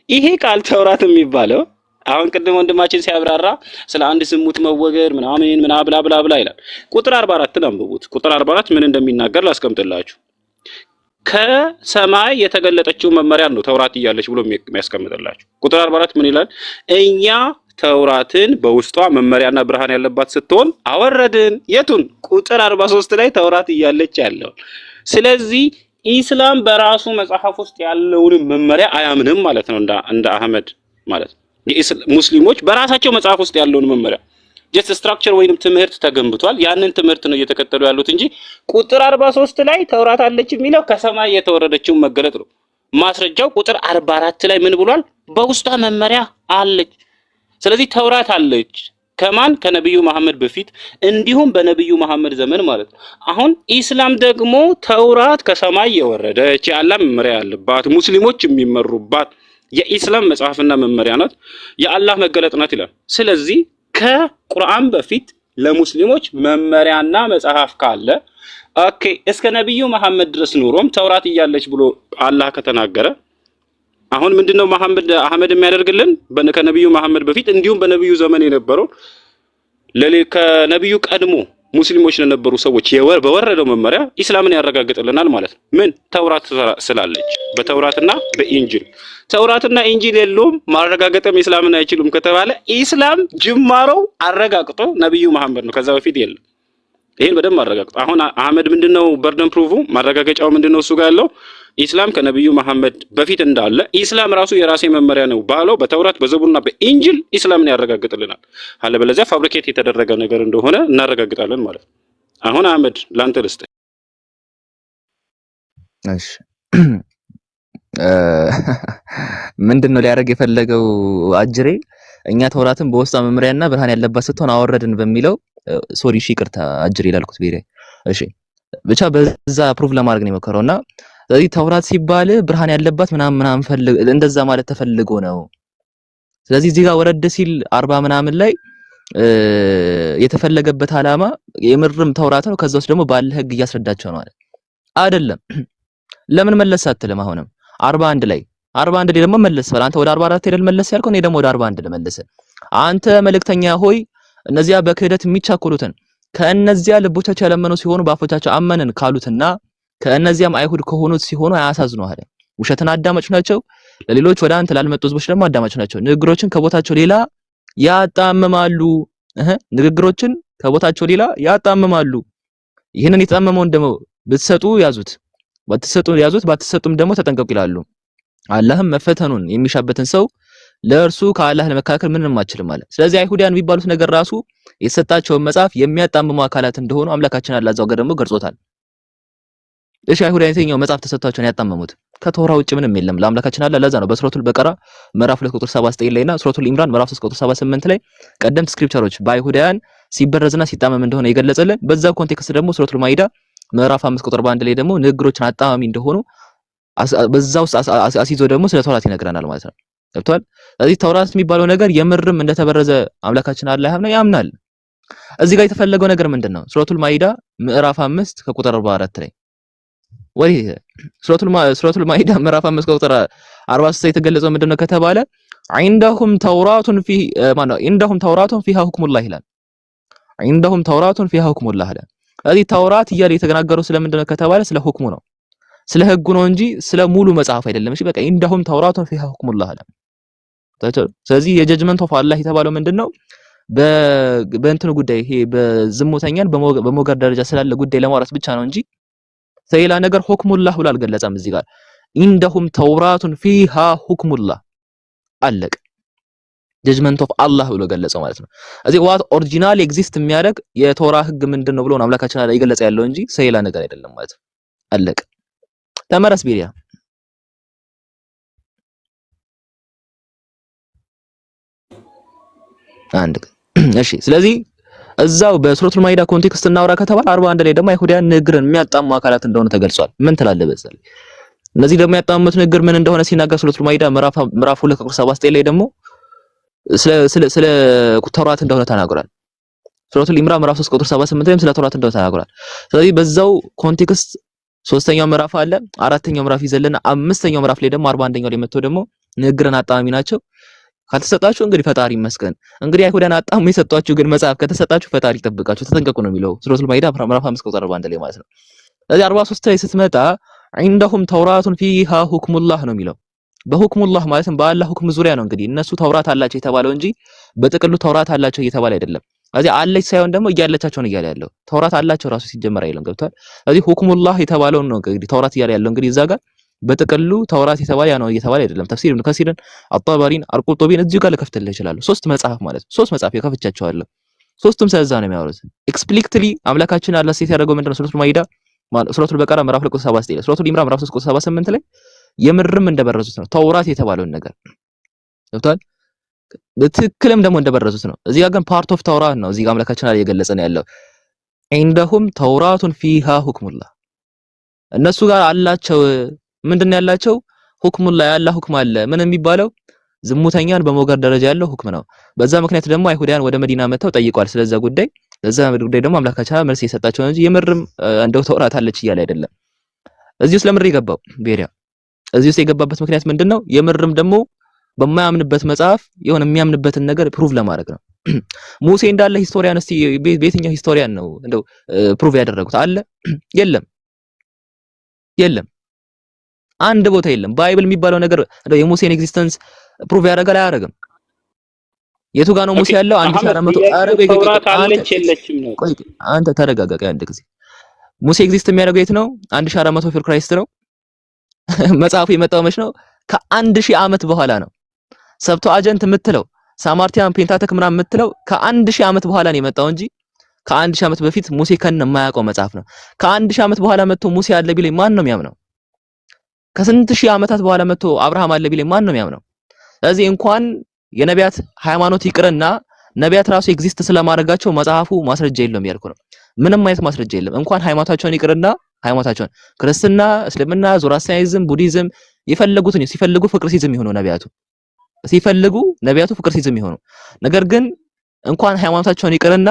ይሄ ቃል ተውራት የሚባለው አሁን ቅድም ወንድማችን ሲያብራራ ስለ አንድ ስሙት መወገር ምናምን ብላ ይላል ቁጥር 44 አንብቡት ቁጥር 44 ምን እንደሚናገር ላስቀምጥላችሁ ከሰማይ የተገለጠችው መመሪያ ነው ተውራት እያለች ብሎ የሚያስቀምጥላችሁ ቁጥር 44 ምን ይላል እኛ ተውራትን በውስጧ መመሪያና ብርሃን ያለባት ስትሆን አወረድን የቱን ቁጥር 43 ላይ ተውራት እያለች ያለው ስለዚህ ኢስላም በራሱ መጽሐፍ ውስጥ ያለውን መመሪያ አያምንም ማለት ነው እንደ አህመድ ማለት ሙስሊሞች በራሳቸው መጽሐፍ ውስጥ ያለውን መመሪያ ጀስት ስትራክቸር ወይንም ትምህርት ተገንብቷል ያንን ትምህርት ነው እየተከተሉ ያሉት እንጂ ቁጥር 43 ላይ ተውራት አለች የሚለው ከሰማይ የተወረደችው መገለጥ ነው ማስረጃው ቁጥር 44 ላይ ምን ብሏል በውስጧ መመሪያ አለች ስለዚህ ተውራት አለች ከማን ከነብዩ መሐመድ በፊት እንዲሁም በነብዩ መሐመድ ዘመን ማለት ነው አሁን ኢስላም ደግሞ ተውራት ከሰማይ የወረደች የአላህ መመሪያ ያለባት ሙስሊሞች የሚመሩባት የኢስላም መጽሐፍና መመሪያ ናት የአላህ መገለጥ ናት ይላል ስለዚህ ከቁርአን በፊት ለሙስሊሞች መመሪያና መጽሐፍ ካለ ኦኬ እስከ ነብዩ መሐመድ ድረስ ኑሮም ተውራት እያለች ብሎ አላህ ከተናገረ አሁን ምንድነው አህመድ የሚያደርግልን ከነብዩ መሐመድ በፊት እንዲሁም በነብዩ ዘመን የነበረው ከነብዩ ቀድሞ ሙስሊሞች ለነበሩ ሰዎች በወረደው መመሪያ ኢስላምን ያረጋግጥልናል ማለት ነው ምን ተውራት ስላለች በተውራትና በኢንጂል ተውራትና ኢንጂል የለውም ማረጋገጥም ኢስላምን አይችሉም ከተባለ ኢስላም ጅማሮው አረጋግጦ ነብዩ መሐመድ ነው ከዛ በፊት የለም ይሄን በደንብ አረጋግጦ አሁን አህመድ ምንድነው በርደን ፕሩፉ ማረጋገጫው ምንድነው እሱ ጋር ያለው ኢስላም ከነብዩ መሐመድ በፊት እንዳለ ኢስላም ራሱ የራሴ መመሪያ ነው ባለው በተውራት በዘቡርና በኢንጂል ኢስላምን ያረጋግጥልናል አለበለዚያ ፋብሪኬት የተደረገ ነገር እንደሆነ እናረጋግጣለን ማለት ነው አሁን አህመድ ላንተ ልስጥ እሺ ምንድነው ሊያደርግ የፈለገው አጅሬ እኛ ተውራትን በውስጧ መመሪያና ብርሃን ያለባት ስትሆን አወረድን በሚለው ሶሪ እሺ ይቅርታ አጅሬ ላልኩት ቢሬ እሺ ብቻ በዛ ፕሩፍ ለማድረግ ነው የሞከረውና ስለዚህ ተውራት ሲባል ብርሃን ያለባት ምናምን ፈልግ እንደዛ ማለት ተፈልጎ ነው ስለዚህ እዚህ ጋር ወረደ ሲል 40 ምናምን ላይ የተፈለገበት አላማ የምርም ተውራት ነው ከዛው ደግሞ ባለ ህግ እያስረዳቸው ነው አይደለም ለምን መለስ አትልም አሁንም 41 ላይ ደግሞ መለስ አንተ ወደ 44 ሄደል መለስ ያልከው እኔ ደግሞ ወደ 41 ልመለስ አንተ መልእክተኛ ሆይ እነዚያ በክህደት የሚቻኮሉትን ከእነዚያ ልቦቻቸው ያለመኑ ሲሆኑ ባፎቻቸው አመንን ካሉትና ከእነዚያም አይሁድ ከሆኑት ሲሆኑ አያሳዝኑ አለ ውሸትን አዳማጭ ናቸው ለሌሎች ወደ አንተ ላልመጡ ህዝቦች ደግሞ አዳማጭ ናቸው ንግግሮችን ከቦታቸው ሌላ ያጣምማሉ ንግግሮችን ከቦታቸው ሌላ ያጣምማሉ ይሄንን የተጣመመውን ደግሞ ብትሰጡ ያዙት ባትሰጡም ደግሞ ተጠንቀቁ ይላሉ አላህም መፈተኑን የሚሻበትን ሰው ለእርሱ ከአላህ ለመካከል ምንም ማችልም አለ ስለዚህ አይሁዳን የሚባሉት ነገር ራሱ የሰጣቸው መጽሐፍ የሚያጣምሙ አካላት እንደሆኑ አምላካችን አላህ ዛው ገደሙ ገልጾታል እሺ አይሁዳን የትኛው መጽሐፍ ተሰጥቷቸው ነው ያጣመሙት ከተውራ ውጭ ምንም የለም ለአምላካችን አላህ ለዛ ነው በሱረቱል በቀራ ምዕራፍ 2 ቁጥር 79 ላይና ሱረቱል ኢምራን ምዕራፍ 3 ቁጥር 78 ላይ ቀደምት ስክሪፕቸሮች በአይሁዳን ሲበረዝና ሲጣመም እንደሆነ ይገለጸልን በዛው ኮንቴክስት ደግሞ ሱረቱል ማኢዳ ምዕራፍ 5 ቁጥር 1 ላይ ደግሞ ንግግሮችን አጣማሚ እንደሆኑ በዛው አሲዞ ደግሞ ስለ ተውራት ይነግረናል ማለት ነው ገብቷል ስለዚህ ተውራት የሚባለው ነገር የምርም እንደተበረዘ አምላካችን አላህ ያምናል እዚህ ጋር የተፈለገው ነገር ምንድነው ሱረቱል ማኢዳ ምዕራፍ 5 ከቁጥር 44 ላይ ወይ ሱረቱል ማኢዳ ምዕራፍ 5 ከቁጥር 43 የተገለጸው ምንድነው ከተባለ عندهم توراة فيها حكم الله ይላል عندهم توراة فيها حكم الله ስለዚህ ተውራት እያለ የተናገረው ስለምንድነው ከተባለ ስለ ሁክሙ ነው ስለ ህጉ ነው እንጂ ስለ ሙሉ መጽሐፍ አይደለም። እሺ በቃ እንደሁም ተውራቱን ፊሃ ሁክሙላህ አለ። ስለዚህ የጀጅመንት ኦፍ አላህ የተባለው ምንድነው? በእንትኑ ጉዳይ ይሄ በዝሙተኛን በሞገር ደረጃ ስላለ ጉዳይ ለማውራት ብቻ ነው እንጂ ሌላ ነገር ሁክሙላህ ብሎ አልገለጸም። እዚህ ጋር እንደሁም ተውራቱን ፊሃ ሁክሙላህ አለቅ ጀጅመንት ኦፍ አላህ ብሎ ገለጸው ማለት ነው። እዚህ ዋት ኦሪጂናል ኤግዚስት የሚያደርግ የቶራ ህግ ምንድነው ብሎ አምላካችን አላህ ይገለጸ ያለው እንጂ ሌላ ነገር አይደለም ማለት ነው። አለቅ ተመረስ ቢሪያ አንድ እሺ። ስለዚህ እዛው በሱረቱል ማኢዳ ኮንቴክስት እናውራ ከተባለ 41 ላይ ደግሞ አይሁዳን ንግርን የሚያጣሙ አካላት እንደሆነ ተገልጿል። ምን ትላለህ በዚህ? እነዚህ ደግሞ ያጣሙት ንግር ምን እንደሆነ ሲናገር ሱረቱል ማኢዳ ምዕራፍ 2 ቁጥር 79 ላይ ደግሞ ስለ ተውራት እንደሆነ ተናግሯል። ሱረቱል ኢምራን ምዕራፍ 3 ቁጥር 78 ላይም ስለ ተውራት እንደሆነ ተናግሯል። ስለዚህ በዛው ኮንቴክስት ሶስተኛው ምዕራፍ አለ፣ አራተኛው ምዕራፍ ይዘልና አምስተኛው ምዕራፍ ላይ ደግሞ 41ኛው ላይ መጥቶ ደግሞ ንግርን አጣሚ ናቸው ካልተሰጣችሁ እንግዲህ ፈጣሪ ይመስገን። እንግዲህ አይሁዳን አጣሙ የሰጧችሁ ግን መጽሐፍ ከተሰጣችሁ ፈጣሪ ይጠብቃችሁ ተጠንቀቁ ነው የሚለው ሱረቱል ማኢዳ ምዕራፍ 5 ቁጥር 41 ላይ ማለት ነው። ስለዚህ 43 ላይ ስትመጣ عندهم ተውራቱን ፊሃ ሁክሙላህ ነው የሚለው። በሁክሙላህ ማለትም በአላህ ሁክም ዙሪያ ነው እንግዲህ እነሱ ተውራት አላቸው የተባለው እንጂ በጥቅሉ ተውራት አላቸው እየተባለ አይደለም። ስለዚህ አለች ሳይሆን ደግሞ እያለቻቸው ነው እያለ ያለው። ተውራት አላቸው ራሱ ሲጀመር አይደለም ገብቷል። ስለዚህ ሁክሙላህ የተባለው ነው እንግዲህ ተውራት እያለ ያለው እንግዲህ እዛ ጋር በጥቅሉ ተውራት የተባለ ያ ነው እየተባለ አይደለም። ተፍሲር ኢብኑ ከሲርን አጣባሪን አልቁርጡቢን እዚህ ጋር ልከፍትልህ እችላለሁ። 3 መጽሐፍ ማለት 3 መጽሐፍ የከፍቻቸዋለሁ። ሶስቱም ስለዛ ነው የሚያወሩት። ኤክስፕሊክትሊ አምላካችን አላህ ሴት ያደረገው ምንድነው? ሱረቱል ማኢዳ ሱረቱል በቀራ ምዕራፍ 2 ቁጥር 79 ሱረቱል ኢምራን ምዕራፍ 3 ቁጥር 78 ላይ የምርም እንደበረዙት ነው ተውራት የተባለውን ነገር ገብቷል። በትክክልም ደግሞ እንደበረዙት ነው። እዚህ ጋር ግን ፓርት ኦፍ ተውራት ነው እዚህ ጋር አምላካችን አላህ እየገለጸ ነው ያለው። عندهم ተውራቱን ፊሃ ሁክሙላህ እነሱ ጋር አላቸው ምንድነው ያላቸው? ሁክሙላህ ያላ ሁክም አለ። ምን የሚባለው? ዝሙተኛን በሞገር ደረጃ ያለው ሁክም ነው። በዛ ምክንያት ደግሞ አይሁዳን ወደ መዲና መተው ጠይቀዋል ስለዛ ጉዳይ። ለዛ ጉዳይ ደግሞ አምላካችን መልስ የሰጣቸው እንጂ የምርም እንደው ተውራት አለች እያለ አይደለም። እዚህ ውስጥ ለምን ይገባው ቤሪያ? እዚህ ውስጥ የገባበት ምክንያት ምንድነው? የምርም ደግሞ በማያምንበት መጽሐፍ የሆነ የሚያምንበትን ነገር ፕሩቭ ለማድረግ ነው። ሙሴ እንዳለ ሂስቶሪያን እስቲ በየትኛው ሂስቶሪያን ነው እንደው ፕሩቭ ያደረጉት አለ? የለም አንድ ቦታ የለም። ባይብል የሚባለው ነገር የሙሴን ኤግዚስተንስ ፕሩቭ ያደርጋል አያደርግም? የቱ ጋር ነው ሙሴ ያለው? 1400 አረብ አለች የለችም ነው። ቆይ አንተ ተረጋጋ አንድ ጊዜ። ሙሴ ኤግዚስት የሚያደርገው የት ነው? 1400 ቢፎር ክራይስት ነው። መጽሐፉ የመጣው መች ነው? ከ1000 ዓመት በኋላ ነው። ሰብቶ አጀንት የምትለው ሳማርቲያን ፔንታተክ ምናምን የምትለው ከ1000 ዓመት በኋላ ነው የመጣው እንጂ ከ1000 ዓመት በፊት ሙሴ ከነ የማያውቀው መጽሐፍ ነው። ከ1000 ዓመት በኋላ መጥቶ ሙሴ አለ ቢለኝ ማን ነው የሚያምነው? ከስንት ሺህ ዓመታት በኋላ መጥቶ አብርሃም አለ ቢለኝ ማን ነው የሚያምነው? ስለዚህ እንኳን የነቢያት ሃይማኖት ይቅርና ነቢያት ራሱ ኤግዚስት ስለማድረጋቸው መጽሐፉ ማስረጃ የለውም ያልኩ ነው። ምንም አይነት ማስረጃ የለም። እንኳን ሃይማኖታቸውን ይቅርና ሃይማኖታቸውን ክርስትና፣ እስልምና፣ ዞራስትሪያኒዝም፣ ቡዲዝም የፈለጉትን ሲፈልጉ ፍቅር ሲዝም ይሆኑ ነቢያቱ ሲፈልጉ ነቢያቱ ፍቅር ሲዝም ይሆኑ። ነገር ግን እንኳን ሃይማኖታቸውን ይቅርና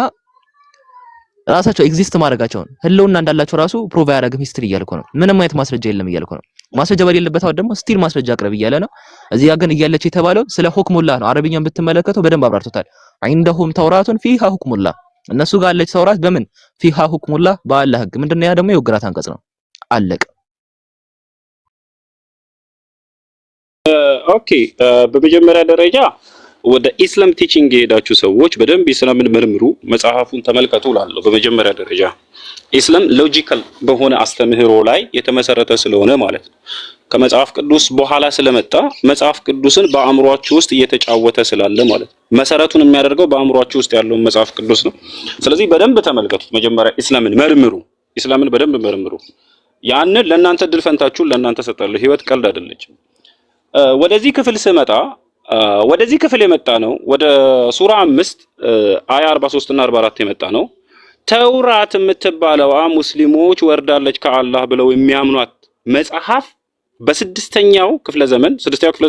ራሳቸው ኤግዚስት ማድረጋቸውን ህልውና እንዳላቸው ራሱ ፕሩቭ አያደርግም ሂስትሪ እያልኩ ነው። ምንም አይነት ማስረጃ የለም እያልኩ ነው። ማስረጃ በሌለበት ደግሞ ስቲል ማስረጃ አቅርብ እያለ ነው። እዚህ ጋር ግን እያለች የተባለው ስለ ሁክሙላህ ነው። አረብኛን ብትመለከተው በደንብ አብራርቶታል። عندهم ተውራቱን ፊሃ ሁክሙላህ እነሱ ጋር አለች ተውራት በምን ፊሃ ሁክሙላህ በአላህ ህግ። ምንድነው ያ ደግሞ የውግራት አንቀጽ ነው። አለቀ። ኦኬ በመጀመሪያ ደረጃ ወደ ኢስላም ቲቺንግ የሄዳችሁ ሰዎች በደንብ ኢስላምን መርምሩ፣ መጽሐፉን ተመልከቱ እላለሁ። በመጀመሪያ ደረጃ ኢስላም ሎጂካል በሆነ አስተምህሮ ላይ የተመሰረተ ስለሆነ ማለት ነው። ከመጽሐፍ ቅዱስ በኋላ ስለመጣ መጽሐፍ ቅዱስን በአእምሯችሁ ውስጥ እየተጫወተ ስላለ ማለት ነው። መሰረቱን የሚያደርገው በአእምሯችሁ ውስጥ ያለውን መጽሐፍ ቅዱስ ነው። ስለዚህ በደንብ ተመልከቱት። መጀመሪያ ኢስላምን መርምሩ፣ ኢስላምን በደንብ መርምሩ። ያንን ለእናንተ ድል ፈንታችሁን ለእናንተ ሰጣለሁ። ህይወት ቀልድ አይደለችም። ወደዚህ ክፍል ስመጣ ወደዚህ ክፍል የመጣ ነው ወደ ሱራ 5 አያ 43 እና 44 የመጣ ነው። ተውራት የምትባለዋ ሙስሊሞች ወርዳለች ከአላህ ብለው የሚያምኗት መጽሐፍ በስድስተኛው ክፍለ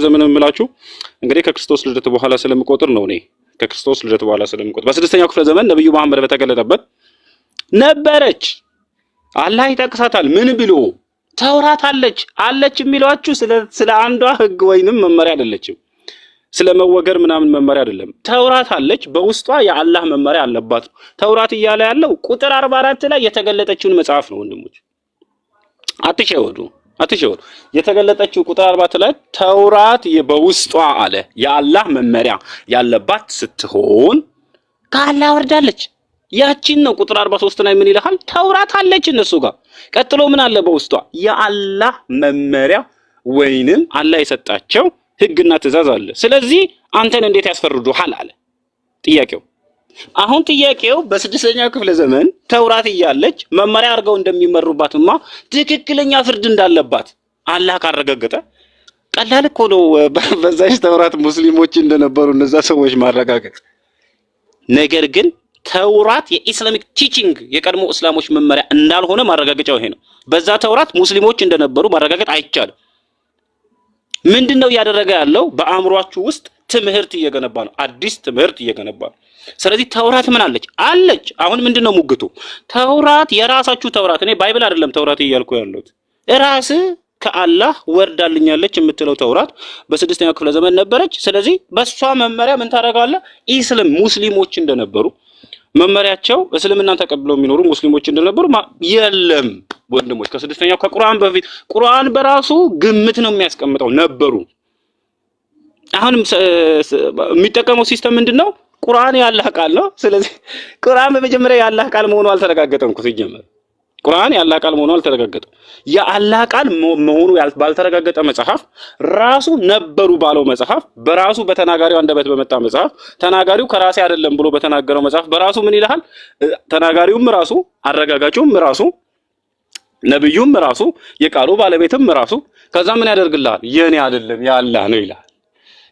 ዘመን የምላችሁ እንግዲህ ከክርስቶስ ልደት በኋላ ስለምቆጥር ነው። እኔ ከክርስቶስ ልደት በኋላ ስለምቆጥር በስድስተኛው ክፍለ ዘመን ነብዩ መሐመድ በተገለጠበት ነበረች። አላህ ይጠቅሳታል። ምን ብሎ ተውራት አለች የሚሏችሁ ስለ አንዷ ህግ ወይንም መመሪያ አይደለችም። ስለ መወገር ምናምን መመሪያ አይደለም። ተውራት አለች፣ በውስጧ የአላህ መመሪያ አለባት። ተውራት እያለ ያለው ቁጥር 44 ላይ የተገለጠችውን መጽሐፍ ነው። ወንድሞች አትሸወዱ። አትሸወር። የተገለጠችው ቁጥር 40 ላይ ተውራት በውስጧ አለ የአላህ መመሪያ ያለባት ስትሆን ከአላህ ወርዳለች። ያቺን ነው ቁጥር 43 ላይ ምን ይልሃል? ተውራት አለች እነሱ ጋር። ቀጥሎ ምን አለ በውስጧ? የአላህ መመሪያ ወይንም አላህ የሰጣቸው ህግና ትእዛዝ አለ። ስለዚህ አንተን እንዴት ያስፈርዱሃል አለ ጥያቄው። አሁን ጥያቄው በስድስተኛው ክፍለ ዘመን ተውራት እያለች መመሪያ አድርገው እንደሚመሩባትማ ትክክለኛ ፍርድ እንዳለባት አላህ ካረጋገጠ ቀላል እኮ ነው። በዛች ተውራት ሙስሊሞች እንደነበሩ እነዛ ሰዎች ማረጋገጥ። ነገር ግን ተውራት የኢስላሚክ ቲቺንግ የቀድሞ እስላሞች መመሪያ እንዳልሆነ ማረጋገጫው ይሄ ነው። በዛ ተውራት ሙስሊሞች እንደነበሩ ማረጋገጥ አይቻልም። ምንድነው እያደረገ ያለው? በአእምሯችሁ ውስጥ ትምህርት እየገነባ ነው። አዲስ ትምህርት እየገነባ ነው። ስለዚህ ተውራት ምን አለች? አለች። አሁን ምንድነው ሙግቱ? ተውራት የራሳችሁ ተውራት፣ እኔ ባይብል አይደለም ተውራት እያልኩ ያለሁት፣ ራስ ከአላህ ወርዳልኛለች የምትለው ተውራት በስድስተኛው ክፍለ ዘመን ነበረች። ስለዚህ በሷ መመሪያ ምን ታደርጋለህ? ኢስላም ሙስሊሞች እንደነበሩ መመሪያቸው እስልምናን ተቀብለው የሚኖሩ ሙስሊሞች እንደነበሩ የለም ወንድሞች። ከስድስተኛው ከቁርአን በፊት ቁርአን በራሱ ግምት ነው የሚያስቀምጠው ነበሩ። አሁንም የሚጠቀመው ሲስተም ምንድነው? ቁርአን የአላህ ቃል ነው። ስለዚህ ቁርአን በመጀመሪያ የአላህ ቃል መሆኑ አልተረጋገጠም እኮ ሲጀመር። ቁርአን የአላህ ቃል መሆኑ አልተረጋገጠም። የአላህ ቃል መሆኑ ባልተረጋገጠ መጽሐፍ ራሱ ነበሩ ባለው መጽሐፍ በራሱ በተናጋሪው አንደበት በመጣ መጽሐፍ ተናጋሪው ከራሴ አይደለም ብሎ በተናገረው መጽሐፍ በራሱ ምን ይልሃል? ተናጋሪውም ራሱ አረጋጋጩም ራሱ ነብዩም ራሱ የቃሉ ባለቤትም ራሱ ከዛ ምን ያደርግልሃል? የኔ አይደለም የአላህ ነው ይላል።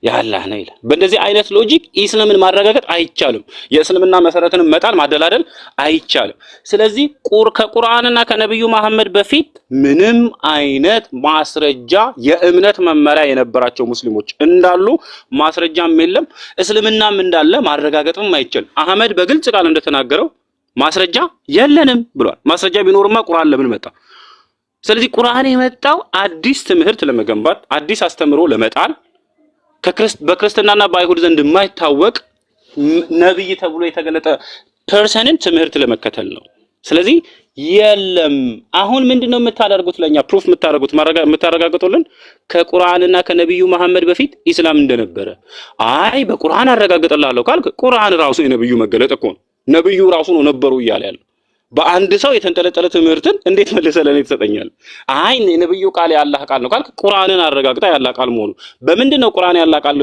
ያላህ ነው ይላል። በእንደዚህ አይነት ሎጂክ ኢስላምን ማረጋገጥ አይቻልም። የእስልምና መሰረትን መጣል ማደላደል አይቻልም። ስለዚህ ከቁርአንና ከነብዩ መሐመድ በፊት ምንም አይነት ማስረጃ የእምነት መመሪያ የነበራቸው ሙስሊሞች እንዳሉ ማስረጃም የለም። እስልምናም እንዳለ ማረጋገጥም አይቻልም። አህመድ በግልጽ ቃል እንደተናገረው ማስረጃ የለንም ብሏል። ማስረጃ ቢኖርማ ቁርአን ለምን መጣ? ስለዚህ ቁርአን የመጣው አዲስ ትምህርት ለመገንባት አዲስ አስተምሮ ለመጣል በክርስትናና በአይሁድ ዘንድ የማይታወቅ ነብይ ተብሎ የተገለጠ ፐርሰንን ትምህርት ለመከተል ነው። ስለዚህ የለም። አሁን ምንድነው የምታደርጉት? ለኛ ፕሩፍ የምታረጋግጡልን ከቁርአንና ከነብዩ መሐመድ በፊት ኢስላም እንደነበረ። አይ በቁርአን አረጋግጥልሃለሁ ካልክ ቁርአን ራሱ የነብዩ መገለጥ እኮ ነው። ነብዩ ራሱ ነው ነበሩ እያለ ያለው። በአንድ ሰው የተንጠለጠለ ትምህርትን እንዴት መልሰህ ለኔ ትሰጠኛለህ? አይ የነብዩ ቃል የአላህ ቃል ነው ካልክ ቁርአንን አረጋግጣ የአላህ ቃል መሆኑ። በምንድነው ቁርአን የአላህ ቃል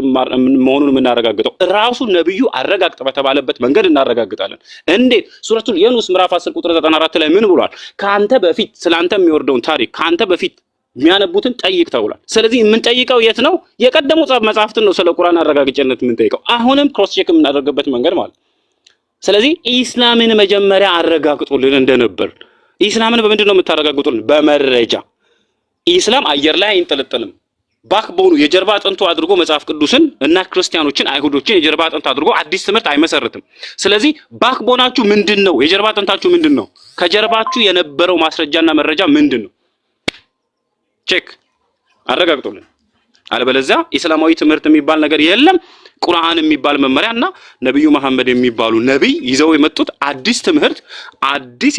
መሆኑን የምናረጋግጠው? ራሱ ነብዩ አረጋግጥ በተባለበት መንገድ እናረጋግጣለን። እንዴት? ሱረቱል ዩኑስ ምዕራፍ 10 ቁጥር 94 ላይ ምን ብሏል? ካንተ በፊት ስላንተ የሚወርደውን ታሪክ ካንተ በፊት የሚያነቡትን ጠይቅ ተብሏል። ስለዚህ የምንጠይቀው የት ነው? የቀደሙ መጽሐፍትን ነው ስለ ቁርአን አረጋግጬነት የምንጠይቀው። አሁንም ክሮስ ቼክ የምናደርግበት መንገድ ማለት። ስለዚህ ኢስላምን መጀመሪያ አረጋግጡልን እንደነበር። ኢስላምን በምንድን ነው የምታረጋግጡልን? በመረጃ። ኢስላም አየር ላይ አይንጠለጠልም። ባክቦኑ የጀርባ አጥንቱ አድርጎ መጽሐፍ ቅዱስን እና ክርስቲያኖችን አይሁዶችን የጀርባ አጥንት አድርጎ አዲስ ትምህርት አይመሰርትም። ስለዚህ ባክቦናችሁ ምንድነው? የጀርባ አጥንታችሁ ምንድነው? ከጀርባችሁ የነበረው ማስረጃና መረጃ ምንድነው? ቼክ አረጋግጡልን። አለበለዚያ ኢስላማዊ ትምህርት የሚባል ነገር የለም። ቁርአን የሚባል መመሪያና ነብዩ መሐመድ የሚባሉ ነብይ ይዘው የመጡት አዲስ ትምህርት አዲስ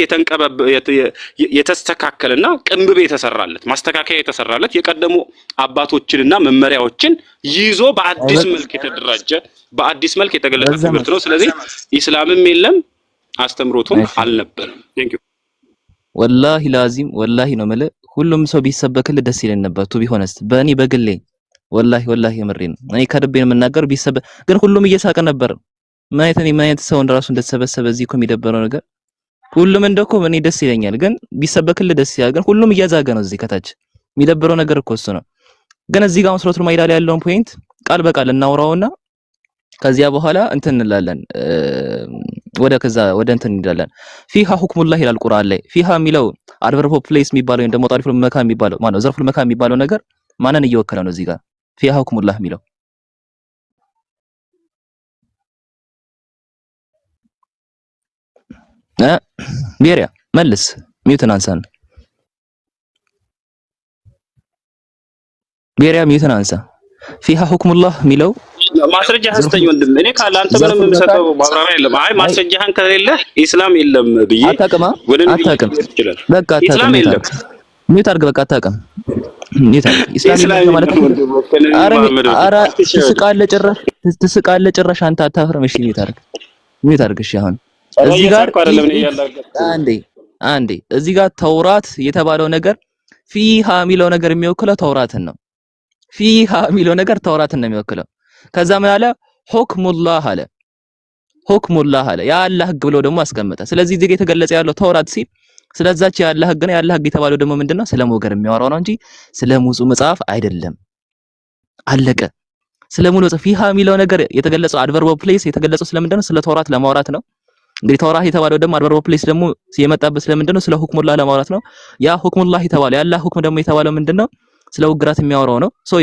የተስተካከለና ቅንብብ የተሰራለት ማስተካከያ የተሰራለት የቀደሙ አባቶችንና መመሪያዎችን ይዞ በአዲስ መልክ የተደራጀ በአዲስ መልክ የተገለጸ ትምህርት ነው። ስለዚህ ኢስላምም የለም አስተምሮቱም አልነበረም። ቴንክ ዩ። ወላሂ ላዚም ወላሂ ነው ማለት ሁሉም ሰው ቢሰበክልህ ደስ ይለን ነበር። ቱ ቢሆነስት በእኔ በግሌ ወላሂ የምሬን እኔ ከልቤ ነው የምናገር። ቢሰበክ ግን ሁሉም እየሳቀ ነበር። ምን አይነት ሰው እንደራሱ እንደተሰበሰበ እዚህ እኮ የሚደበረው ነገር ሁሉም እንደኮ እኔ ደስ ይለኛል፣ ግን ቢሰበክልህ ደስ ይላል። ግን ሁሉም እያዛገ ነው እዚህ ከታች የሚደበረው ነገር እኮ እሱ ነው። ግን እዚህ ጋር ሱረቱል ማኢዳ ላይ ያለውን ፖይንት ቃል በቃል እናውራውና ከዚያ በኋላ እንትን እንላለን። ወደ እንትን እንላለን። ፊሃ ሁክሙላህ ይላል ቁርአን ላይ። ፊሃ የሚለው አድቨርብ ኦፍ ፕሌስ የሚባለው እንደሞ ጣሪፉል መካን የሚባለው ማነው? ዘርፉል መካን የሚባለው ነገር ማንን እየወከለ ነው እዚህ ጋር? ፊሃ ሁክሙላህ የሚለው ቤሪያ መልስ ሚውትን አንሳን። ቤሪያ ሚውትን አንሳ። ፊሃ ሁክሙላህ የሚለው ማስረጃ ሀስተኝ ወንድም እኔ ካለ አንተ ምንም የምሰጠው ማብራሪያ የለም። አይ ማስረጃህን ከሌለ ኢስላም የለም ብዬ አታውቅም። በቃ ኢስላም የለም ሚዩት አድርግ በቃ አታውቅም። ሚዩት አድርግ። ኢስላም ማለት ኧረ ትስቃለህ ጭራሽ አንተ አታፍርም። እሺ ሚዩት አድርግ። እሺ አሁን እዚህ ጋር አንዴ እዚህ ጋር ተውራት የተባለው ነገር ፊሃ የሚለው ነገር የሚወክለው ተውራትን ነው። ፊሃ የሚለው ነገር ተውራትን ነው የሚወክለው። ከዛ ምን አለ? ሁክሙላህ አለ። ሁክሙላህ አለ የአላህ ህግ ብሎ ደግሞ አስቀመጠ። ስለዚህ እዚህ ጋር የተገለጸ ያለው ተውራት ሲል ስለዛች የአላህ ህግ ነው። የአላህ ህግ የተባለው ደግሞ ምንድነው? ስለ ሞገር የሚያወራው ነው እንጂ ስለ ሙጹ መጽሐፍ አይደለም። አለቀ። ስለ ሙሉ ፊሃ የሚለው ነገር የተገለጸው አድቨርብ ኦፍ ፕሌስ የተገለጸው ስለምንድነው? ስለ ተውራት ለማውራት ነው። እንግዲህ ተውራት የተባለው ደግሞ አድቨርብ ኦፍ ፕሌስ ደግሞ የመጣበት ስለምንድነው? ስለ ሁክሙላህ ለማውራት ነው። ያ ሁክሙላህ የተባለው የአላህ ሁክም ደግሞ የተባለው ምንድነው? ስለ ውግራት የሚያወራው ነው። ስለ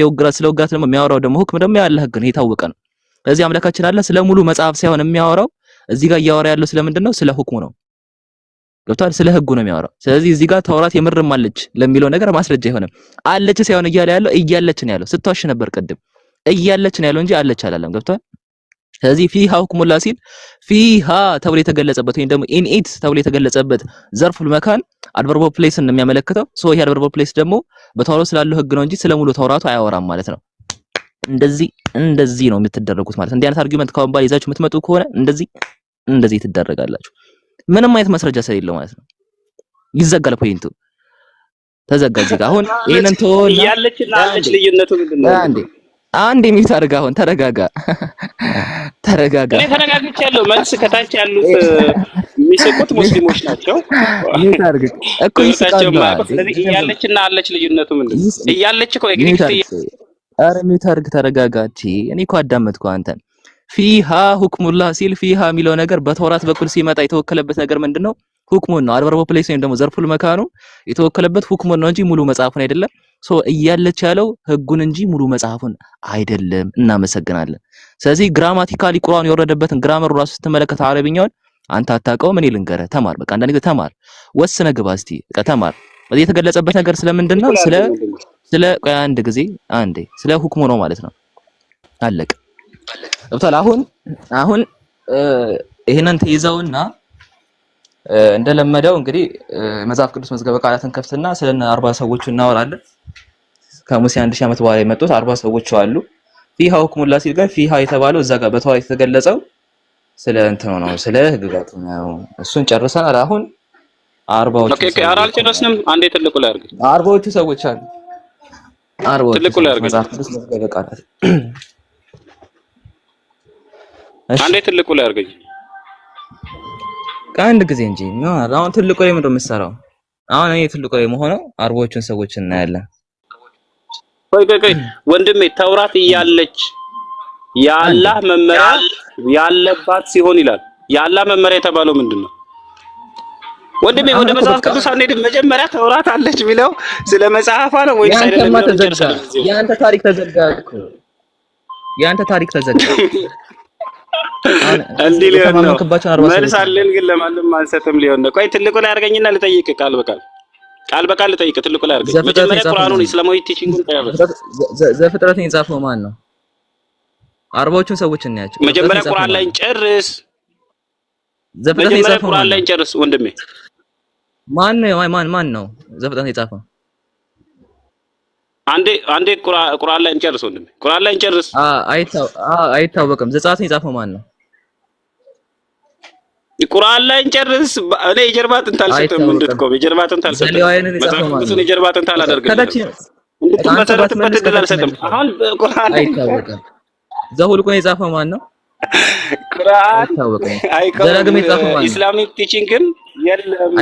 ውግራት ደግሞ የሚያወራው ደግሞ ሁክም ደግሞ የአላህ ህግ ነው፣ የታወቀ ነው። ስለዚህ አምላካችን አለ ስለ ሙሉ መጽሐፍ ሳይሆን የሚያወራው እዚህ ጋር እያወራ ያለው ስለምንድነው? ስለ ሁክሙ ነው። ገብቷል? ስለ ህጉ ነው የሚያወራው። ስለዚህ እዚህ ጋር ተውራት የምርም አለች ለሚለው ነገር ማስረጃ አይሆንም። አለች ሳይሆን እያለ ያለው እያለች ነው ያለው። ስትዋሽ ነበር ቅድም። እያለች ነው ያለው እንጂ አለች አላለም። ገብቷል? ስለዚህ ፊሃ ሁክሙላህ ሲል ፊሃ ተብሎ የተገለጸበት ወይም ደግሞ ኢን ኢት ተብሎ የተገለጸበት ዘርፉል መካን አድቨርብ ኦፍ ፕሌስን ነው የሚያመለክተው። ሶ ይሄ አድቨርብ ኦፍ ፕሌስ ደግሞ በተውራት ስላለው ህግ ነው እንጂ ስለ ሙሉ ተውራቱ አያወራም ማለት ነው። እንደዚህ ነው የምትደረጉት ማለት ነው። እንዲህ አይነት አርጊውመንት ካሁን በኋላ ይዛችሁ የምትመጡ ከሆነ እንደዚህ ትደረጋላችሁ። ምንም አይነት ማስረጃ ስለሌለው ማለት ነው። ይዘጋል። ፖይንቱ ተዘጋ። እዚህ ጋር አሁን ይሄንን ተወና ያለችና አለች ልዩነቱ ምንድነው? አንዴ ሚዩት አድርግ። አሁን ተረጋጋ። እኔ ተረጋግቻለሁ። መልስ ከታች ያሉት የሚስቁት ሙስሊሞች ናቸው። ሚዩት አድርግ እኮ ይስቃሉ። ስለዚህ ያለችና አለች ልዩነቱ ምንድነው? እያለች እኮ የግሪክ ኧረ ሚዩት አድርግ ተረጋጋ። እኔ እኮ አዳመጥኩ አንተን። ፊሃ ሁክሙላህ ሲል ፊሃ የሚለው ነገር በተውራት በኩል ሲመጣ የተወከለበት ነገር ምንድነው? ሁክሙን ነው። አድቨርብ ኦፍ ፕሌስ ወይም ደግሞ ዘርፉል መካኑ የተወከለበት ሁክሙን ነው እንጂ ሙሉ መጽሐፉን አይደለም። ሶ እያለች ያለው ህጉን እንጂ ሙሉ መጽሐፉን አይደለም። እናመሰግናለን። ስለዚህ ግራማቲካሊ ቁርአን የወረደበትን ግራመሩ ራሱ ስትመለከት አረብኛውን አንተ አታውቀውም፣ እኔ ልንገርህ። ተማር በቃ አንዳንድ ጊዜ ተማር፣ ወስነህ ግባ እስቲ በቃ ተማር። እዚህ የተገለጸበት ነገር ስለምንድነው? ስለ ቆይ አንድ ጊዜ አንዴ ስለ ሁክሙ ነው ማለት ነው። አለቀ። ገብቷል? አሁን ይሄንን ተይዘውና እንደለመደው እንግዲህ መጽሐፍ ቅዱስ መዝገበ ቃላትን ከፍትና ስለነ 40 ሰዎች እናወራለን። ከሙሴ 1000 ዓመት በኋላ የመጡት 40 ሰዎች አሉ። ፊሃ ሁክሙላህ ሲል ጋር ፊሃ የተባለው እዛ ጋር በተውራት የተገለጸው ስለ እንትኑ ነው፣ ስለ ህግጋቱ ነው። እሱን ጨርሰናል። አሁን 40ዎቹ ኦኬ አልጨረስንም። አንዴ ትልቁ ላይ አድርግ። 40ዎቹ ሰዎች አሉ። 40ዎቹ ትልቁ ላይ አድርግ። መጽሐፍ ቅዱስ መዝገበ ቃላት አንዴ ትልቁ ላይ አድርገኝ። ከአንድ ጊዜ እንጂ አሁን ትልቁ ላይ ምንድነው የምትሰራው? አሁን እኔ ትልቁ ላይ መሆነው 40ዎቹን ሰዎች እናያለን። ቆይ ወንድሜ ተውራት እያለች የአላህ መመሪያ ያለባት ሲሆን ይላል። የአላህ መመሪያ የተባለው ምንድነው? ወንድሜ ወደ መጽሐፍ ቅዱስ አንሄድም። መጀመሪያ ተውራት አለች የሚለው ስለ መጽሐፏ ነው ወይስ አይደለም? ያንተ ታሪክ ተዘጋ እኮ ያንተ ታሪክ ተዘጋ። እንዲህ ሊሆን ነው። መልስ አለን ግን ለማንም አንሰጥም ሊሆን ነው። ቆይ ትልቁ ላይ አድርገኝና ልጠይቅ፣ ቃል በቃል ልጠይቅ። ትልቁ ላይ አድርገኝ። መጀመሪያ ቁርአኑን እስላማዊ ቲቺንጉን ተያዘ። ዘፍጥረትን የጻፈው ማን ነው? 40ዎቹን ሰዎች እናያቸው። መጀመሪያ ቁርአን ላይ ጨርስ። ዘፍጥረትን የጻፈው ቁርአን ላይ ጨርስ ወንድሜ። ማን ነው ዘፍጥረትን የጻፈው? አንዴ ቁርአን ላይ እንጨርስ ወንድሜ። ቁርአን ላይ እንጨርስ። አይታወቅም። ዘጸአትን የጻፈው ማን ነው? ቁርአን ላይ እንጨርስ። እኔ የጀርባ አጥንት አልሰጥም። እንድትቆም የጀርባ አጥንት አልሰጥም። መጽሐፉን የጀርባ አጥንት አላደርግም። እንድትመሰረትበት እድል አልሰጥም። አሁን ቁርአን አይታወቅም። ዘሁልቁን የጻፈው ማን ነው? ቁርአን ዘዳግም የጻፈው ማን ነው? ኢስላሚክ ቲቺንግም የለም።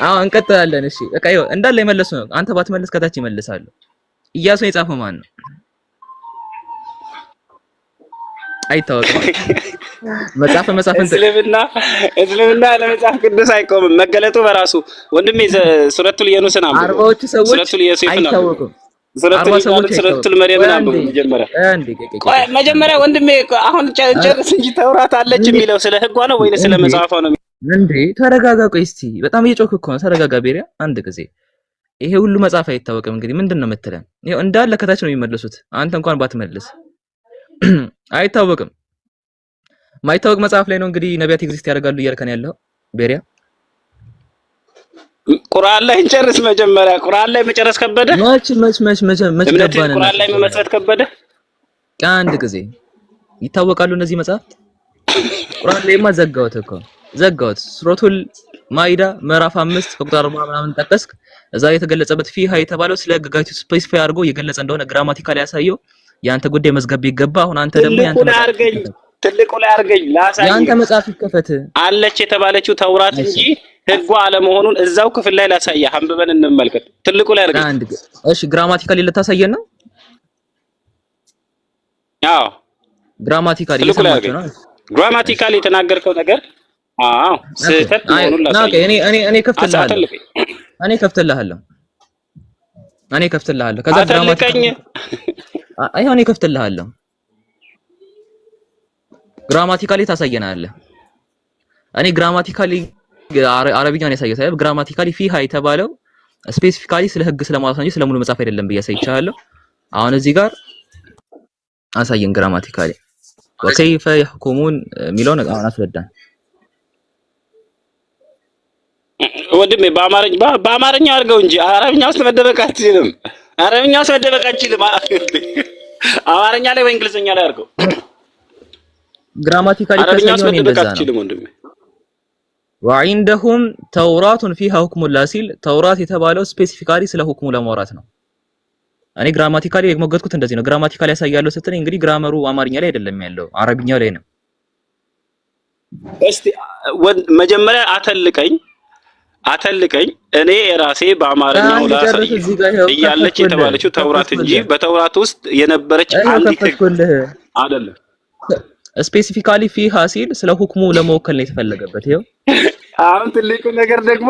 አሁን እንቀጥላለን። እሺ በቃ ይኸው እንዳለ የመለሱ ነው። አንተ ባትመልስ ከታች ይመልሳሉ። ኢያሱን የጻፈው ማን ነው? አይታወቅም። መጽሐፍን እስልምና ለመጽሐፍ ቅዱስ አይቆምም። መገለጡ በራሱ ወንድሜ ሱረቱል ዩኑስን አንብብ። 40ዎቹ ሰዎች አይታወቁም። ሱረቱል መርየምን አንብብ። መጀመሪያ ወንድሜ አሁን ጨርስ እንጂ ተውራት አለች የሚለው ስለ ህጓ ነው ወይስ ስለ መጽሐፏ ነው? እንዴ ተረጋጋ። ቆይ እስቲ በጣም እየጮክ እኮ ነው። ተረጋጋ ቤሪያ። አንድ ጊዜ ይሄ ሁሉ መጽሐፍ አይታወቅም። እንግዲህ ምንድነው የምትለን? ይሄው እንዳለ ከታች ነው የሚመልሱት። አንተ እንኳን ባትመልስ አይታወቅም። ማይታወቅ መጽሐፍ ላይ ነው እንግዲህ ነቢያት ኤግዚስት ያደርጋሉ እያልከን ያለው ቤሪያ። ቁርአን ላይ እንጨርስ መጀመሪያ። ቁርአን ላይ መጨረስ ከበደ? መች ገባን? ቁርአን ላይ መመስረት ከበደ? አንድ ጊዜ ይታወቃሉ እነዚህ መጽሐፍት። ቁርአን ላይማ ዘጋሁት። ሱረቱል ማኢዳ ምዕራፍ 5 ቁጥር 40 ምናምን ጠቀስክ። እዛ የተገለጸበት ፊሃ የተባለው ስለ ህግጋቱ ስፔሲፋይ አድርጎ የገለጸ እንደሆነ ግራማቲካሊ ያሳየው ያንተ ጉዳይ መዝገብ ይገባ። አሁን አንተ ደግሞ ትልቁ ላይ አርገኝ ላሳይ። ያንተ መጽሐፍ ይከፈት አለች የተባለችው ተውራት እንጂ ህጉ አለመሆኑን እዛው ክፍል ላይ ላሳየህ። አንብበን እንመልከት። ትልቁ ላይ አርገኝ። እሺ ልታሳየን ነው? አዎ ግራማቲካሊ የተናገርከው ነገር ስህተት መሆኑን ላሳየህ። እኔ ከፍትልሃለሁ። ከዛ ግራማቲካሊ ታሳየናለህ። እኔ ግራማቲካሊ አረብኛውን ያሳየው ሳይሆን ግራማቲካሊ ፊሃ የተባለው ስፔሲፊካሊ ስለ ህግ ስለማለት ነው ስለሙሉ መጽሐፍ አይደለም ብዬ አሳይቻለሁ። አሁን እዚህ ጋር አሳየን ግራማቲካሊ ወከይፈ يحكمون የሚለውን አሁን አስረዳን። ወንድሜ በአማርኛ አድርገው እንጂ አረብኛ ውስጥ መደበቅ አትችልም። አማርኛ ላይ ወይ እንግሊዝኛ ላይ አድርገው። ግራማቲካሊ ከሰየው ነው እንደዛ ነው። وعندهم توراة فيها حكم الله ሲል ተውራት የተባለው ስፔሲፊካሊ ስለ ሁክሙ ለማውራት ነው። እኔ ግራማቲካሊ የሞገትኩት እንደዚህ ነው። ግራማቲካሊ ያሳያለሁ ስትለኝ እንግዲህ ግራመሩ አማርኛ ላይ አይደለም ያለው አረብኛው ላይ ነው። እስቲ መጀመሪያ አተልቀኝ እኔ ራሴ በአማርኛው ላሳይ እያለች የተባለችው ተውራት እንጂ በተውራት ውስጥ የነበረች አንዲት አይደለም። ስፔሲፊካሊ ፊሃ ሲል ስለ ሁክሙ ለመወከል ነው የተፈለገበት። ይሄው አሁን ትልቁ ነገር ደግሞ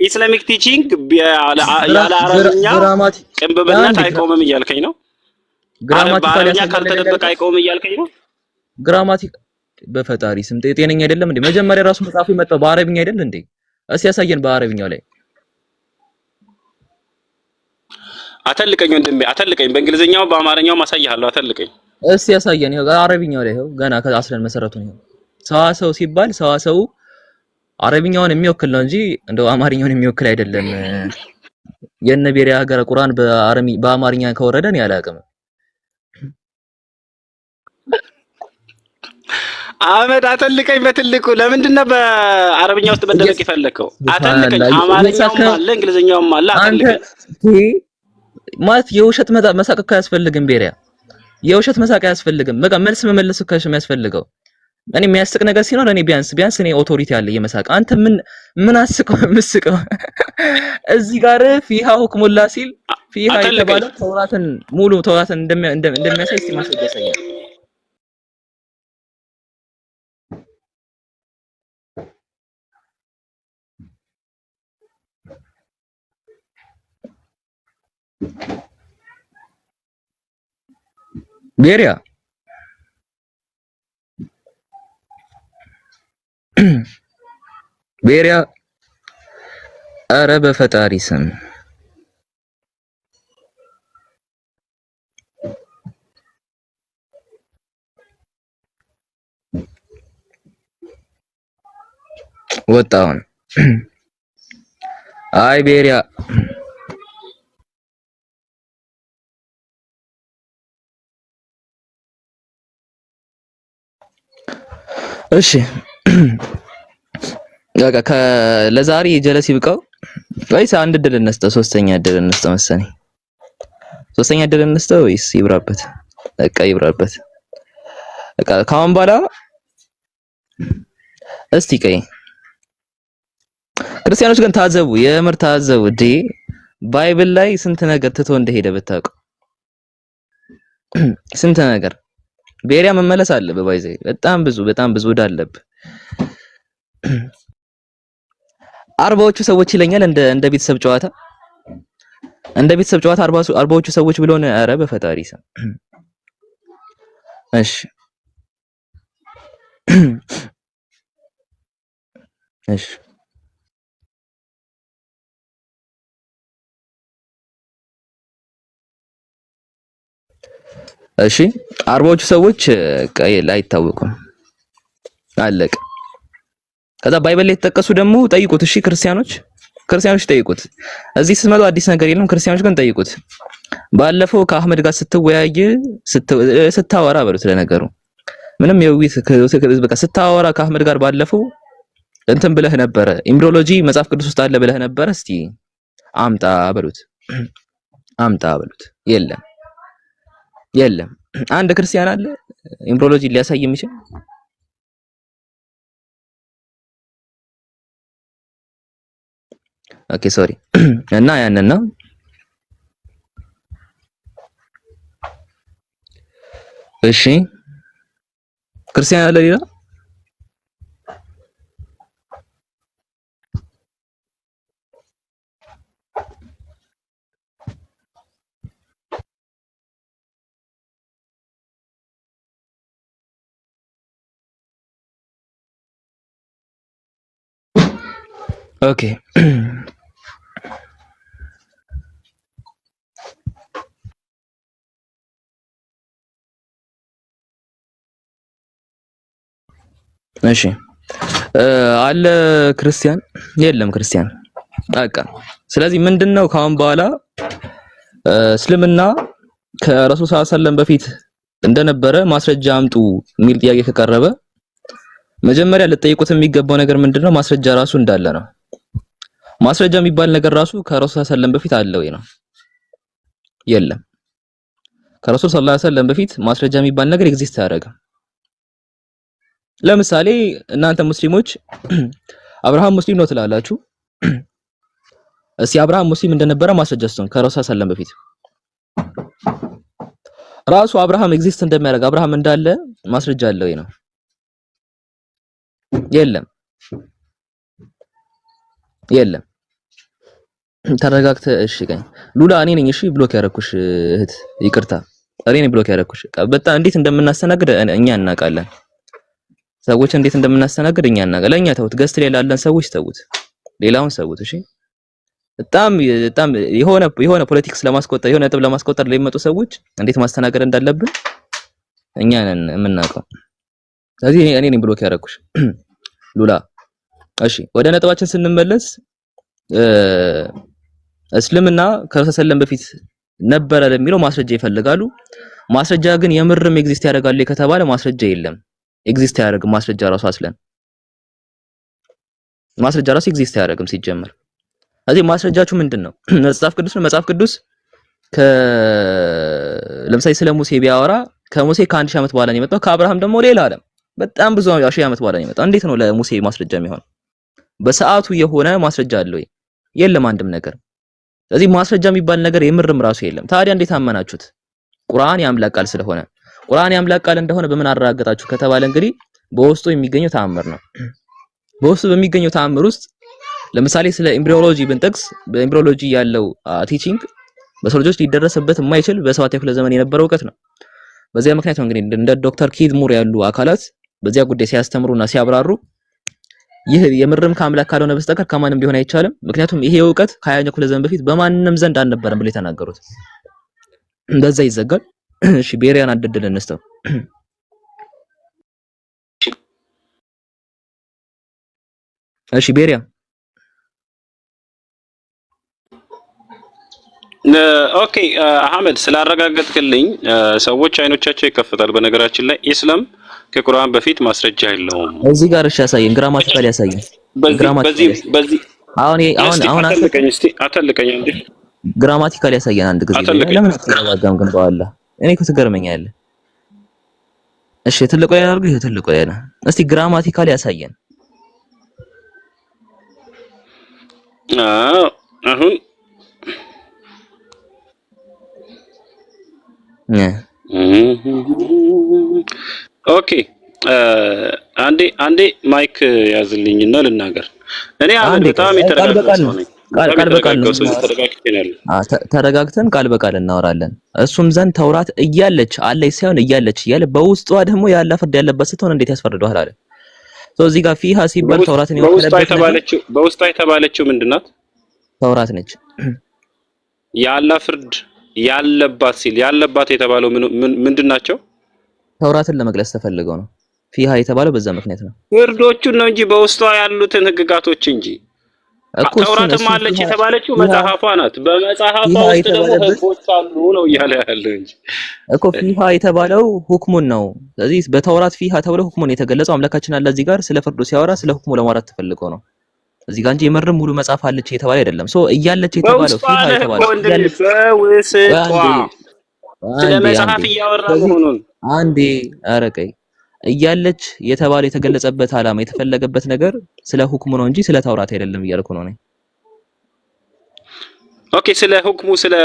ኢስላሚክ ቲቺንግ ያለ አረብኛ ቅንብብነት አይቆምም እያልከኝ ነው። በአረብኛ ካልተደበቀ አይቆምም እያልከኝ ነው። ግራማቲክ በፈጣሪ ስም ጤነኛ አይደለም እንዴ? መጀመሪያ ራሱ መጽሐፉ የመጣው በአረብኛ አይደል እንዴ? እስቲ ያሳየን በአረብኛው ላይ። አተልቀኝ ወንድሜ አተልቀኝ። በእንግሊዝኛው በአማርኛው ማሳያለሁ። አተልቀኝ እስቲ ያሳየን። ይሄው አረብኛው ላይ ይሄው ገና ከአስረን መሰረቱ ነው። ሰዋሰው ሲባል ሰዋሰው አረብኛውን የሚወክል ነው እንጂ እንደው አማርኛውን የሚወክል አይደለም። የነቢያ ሀገረ ቁርአን በአማርኛ ከወረደ ነው ያላቀም። አህመድ አተልቀኝ በትልቁ። ለምንድነው በአረብኛ ውስጥ መደበቅ የፈለከው? አተልቀኝ። አማርኛውም አለ እንግሊዝኛውም አለ። አተልቀኝ ማለት የውሸት መሳቅ አያስፈልግም። ቤሪያ የውሸት መሳቅ አያስፈልግም። በቃ መልስ መመለስ እኮ የሚያስፈልገው እኔ የሚያስቅ ነገር ሲኖር እኔ ቢያንስ እኔ ኦቶሪቲ አለ የመሳቅ። አንተ ምን አስቀው ምስቀው? እዚህ ጋር ፊሃ ሁክሙላ ሲል ፊሃ የተባለው ተውራትን ሙሉ ተውራትን እንደሚያሳይ እስቲ ማስረጃ ያሳያል። ቤሪያ ቤሪያ ኧረ በፈጣሪ ስም ወጣውን። አይ ቤሪያ እሺ በቃ ለዛሬ ጀለስ ይብቃው ወይስ አንድ እድል እንስጠው? ሶስተኛ እድል እንስጠው መሰለኝ። ሶስተኛ እድል እንስጠው ወይስ ይብራበት? በቃ ይብራበት። በቃ ካሁን በኋላ እስቲ ቀይ ክርስቲያኖች ግን ታዘቡ፣ የምር ታዘቡ። ባይብል ላይ ስንት ነገር ትቶ እንደሄደ ብታውቁ። ስንት ነገር ቤሪያ መመለስ አለ በባይዘ በጣም ብዙ ወደ አለብህ። አርባዎቹ ሰዎች ይለኛል እንደ ቤተሰብ ጨዋታ አርባዎቹ ሰዎች ብሎን። ኧረ በፈጣሪ ስም እሺ እሺ እሺ አርባዎቹ ሰዎች ቀይ ላይ አይታወቁም። አለቀ። ከዛ ባይብል ላይ የተጠቀሱ ደግሞ ጠይቁት። እሺ ክርስቲያኖች ክርስቲያኖች ጠይቁት። እዚህ ስትመጡ አዲስ ነገር የለም። ክርስቲያኖች ግን ጠይቁት። ባለፈው ከአህመድ ጋር ስትወያይ ስታወራ በሉት። ለነገሩ ምንም የውይይት በቃ ስታወራ ከአህመድ ጋር ባለፈው እንትን ብለህ ነበረ። ኢምብሪዮሎጂ መጽሐፍ ቅዱስ ውስጥ አለ ብለህ ነበረ። እስቲ አምጣ በሉት። አምጣ በሉት። የለም። አንድ ክርስቲያን አለ ኢምብሪዮሎጂ ሊያሳይ የሚችል? ኦኬ ሶሪ። እና ያንን ነው እሺ። ክርስቲያን አለ ሌላ? ኦኬ እሺ አለ ክርስቲያን? የለም ክርስቲያን። በቃ ስለዚህ ምንድነው ካሁን በኋላ እስልምና ከረሱል ሰለላሁ ዐለይሂ ወሰለም በፊት እንደነበረ ማስረጃ አምጡ የሚል ጥያቄ ከቀረበ መጀመሪያ ልጠይቁት የሚገባው ነገር ምንድነው? ማስረጃ ራሱ እንዳለ ነው። ማስረጃ የሚባል ነገር ራሱ ከረሱል ሰለላሁ ዐለይሂ ወሰለም በፊት አለ ወይ ነው? የለም። ከረሱል ሰለላሁ ዐለይሂ ወሰለም በፊት ማስረጃ የሚባል ነገር ኤግዚስት አያደርግም። ለምሳሌ እናንተ ሙስሊሞች አብርሃም ሙስሊም ነው ትላላችሁ። እስቲ አብርሃም ሙስሊም እንደነበረ ማስረጃ ስጡን ከረሱል ሰለላሁ ዐለይሂ ወሰለም በፊት። ራሱ አብርሃም ኤግዚስት እንደሚያደርግ አብርሃም እንዳለ ማስረጃ አለ ወይ ነው? የለም። ተረጋግተህ እሺ ቀኝ ሉላ እኔ ነኝ እሺ ብሎክ ያደረኩሽ እህት ይቅርታ እኔ ነኝ ብሎክ ያደረኩሽ። በጣም እንዴት እንደምናስተናግድ እኛ እናውቃለን። ሰዎች እንዴት እንደምናስተናግድ እኛ እናውቃለን። ለኛ ተውት፣ ገስት ላይ ላለን ሰዎች ተውት፣ ሌላውን ሰውት። እሺ በጣም የሆነ ፖለቲክስ ለማስቆጠር የሆነ ነጥብ ለማስቆጠር ለሚመጡ ሰዎች እንዴት ማስተናገድ እንዳለብን እኛ ነን የምናውቀው። ስለዚህ እኔ ነኝ ብሎክ ያደረኩሽ ሉላ። እሺ ወደ ነጥባችን ስንመለስ እስልምና ከረሱል ሰለላሁ በፊት ነበረ ለሚለው ማስረጃ ይፈልጋሉ። ማስረጃ ግን የምርም ኤግዚስት ያደርጋል ከተባለ ማስረጃ የለም። ኤግዚስት አያደርግም። ማስረጃ ራሱ አስለን ማስረጃ ራሱ ኤግዚስት አያደርግም ሲጀመር። ስለዚህ ማስረጃችሁ ምንድነው? መጽሐፍ ቅዱስ ነው። መጽሐፍ ቅዱስ ለምሳሌ ስለ ሙሴ ቢያወራ ከሙሴ ከ1000 ዓመት በኋላ ነው የመጣው። ከአብርሃም ደግሞ ሌላ ዓለም በጣም ብዙ ሺህ ዓመት በኋላ ነው የመጣው። እንዴት ነው ለሙሴ ማስረጃ የሚሆነው? በሰዓቱ የሆነ ማስረጃ አለ ወይ? የለም አንድም ነገር። ስለዚህ ማስረጃ የሚባል ነገር የምርም ራሱ የለም። ታዲያ እንዴት አመናችሁት? ቁርአን የአምላክ ቃል ስለሆነ። ቁርአን የአምላክ ቃል እንደሆነ በምን አረጋገጣችሁ ከተባለ እንግዲህ በውስጡ የሚገኘው ተአምር ነው። በውስጡ በሚገኘው ተአምር ውስጥ ለምሳሌ ስለ ኤምብሪዮሎጂ ብንጠቅስ በኤምብሪዮሎጂ ያለው ቲቺንግ በሰው ልጆች ሊደረስበት የማይችል በ7ኛው ክፍለ ዘመን የነበረው እውቀት ነው። በዚያ ምክንያት ነው እንግዲህ እንደ ዶክተር ኪድ ሙር ያሉ አካላት በዚያ ጉዳይ ሲያስተምሩና ሲያብራሩ ይህ የምርም ከአምላክ ካልሆነ በስተቀር ከማንም ሊሆን አይቻልም። ምክንያቱም ይሄ እውቀት ከ20ኛው ክፍለ ዘመን በፊት በማንም ዘንድ አልነበረም ብለው የተናገሩት። እንደዛ ይዘጋል። እሺ ቤሪያን አደደለ እንስተው። እሺ ቤሪያ ኦኬ አህመድ ስላረጋገጥክልኝ ሰዎች አይኖቻቸው ይከፈታል። በነገራችን ላይ ኢስላም ከቁርአን በፊት ማስረጃ የለውም። እዚህ ጋር እሺ ያሳየን፣ ግራማቲካሊ ያሳየን። በዚህ አሁን አተልቀኝ እንዴ ግራማቲካሊ ያሳየን አንድ ጊዜ። ለምን አትረጋጋም ግን? በኋላ እኔ እኮ ትገርመኛለህ። እሺ ትልቁ ላይ አድርጉ። ይሄ ትልቁ ላይ ነው። እስቲ ግራማቲካሊ ያሳየን። አሁን ኦኬ አንዴ ማይክ ያዝልኝና ልናገር። እኔ አሁን በጣም ተረጋግተን ቃል በቃል እናወራለን። እሱም ዘንድ ተውራት እያለች አለች ሳይሆን እያለች እያለ በውስጧ ደግሞ ያለ ፍርድ ያለበት ስትሆን እንዴት ያስፈርደዋል አለ። እዚህ ጋር ፊሃ ሲባል ተውራትን በውስጧ የተባለችው ምንድናት? ተውራት ነች። ያለ ፍርድ ያለባት ሲል ያለባት የተባለው ምንድናቸው? ተውራትን ለመግለጽ ተፈልገው ነው ፊሃ የተባለው በዛ ምክንያት ነው። ፍርዶቹን ነው እንጂ በውስጧ ያሉትን ህግጋቶች እንጂ እኮ ተውራትም አለች የተባለችው መጽሐፏ ናት። በመጽሐፏ ውስጥ ደግሞ ህጎች አሉ ነው እያለ ያለው እንጂ እኮ ፊሃ የተባለው ሁክሙን ነው። ስለዚህ በተውራት ፊሃ ተብሎ ሁክሙን የተገለጸው አምላካችን አለ እዚህ ጋር ስለ ፍርዱ ሲያወራ ስለ ሁክሙ ለማውራት ተፈልገው ነው እዚህ ጋር እንጂ የመረም ሙሉ መጽሐፍ አለች የተባለ አይደለም። ሶ እያለች የተባለው ፊሃ የተባለው ስለ መጽሐፍ እያወራ መሆኑን አንዴ አረቀይ እያለች የተባለ የተገለጸበት ዓላማ የተፈለገበት ነገር ስለ ሁክሙ ነው እንጂ ስለ ተውራት አይደለም እያልኩ ነው። ኦኬ ስለ ሁክሙ ስለ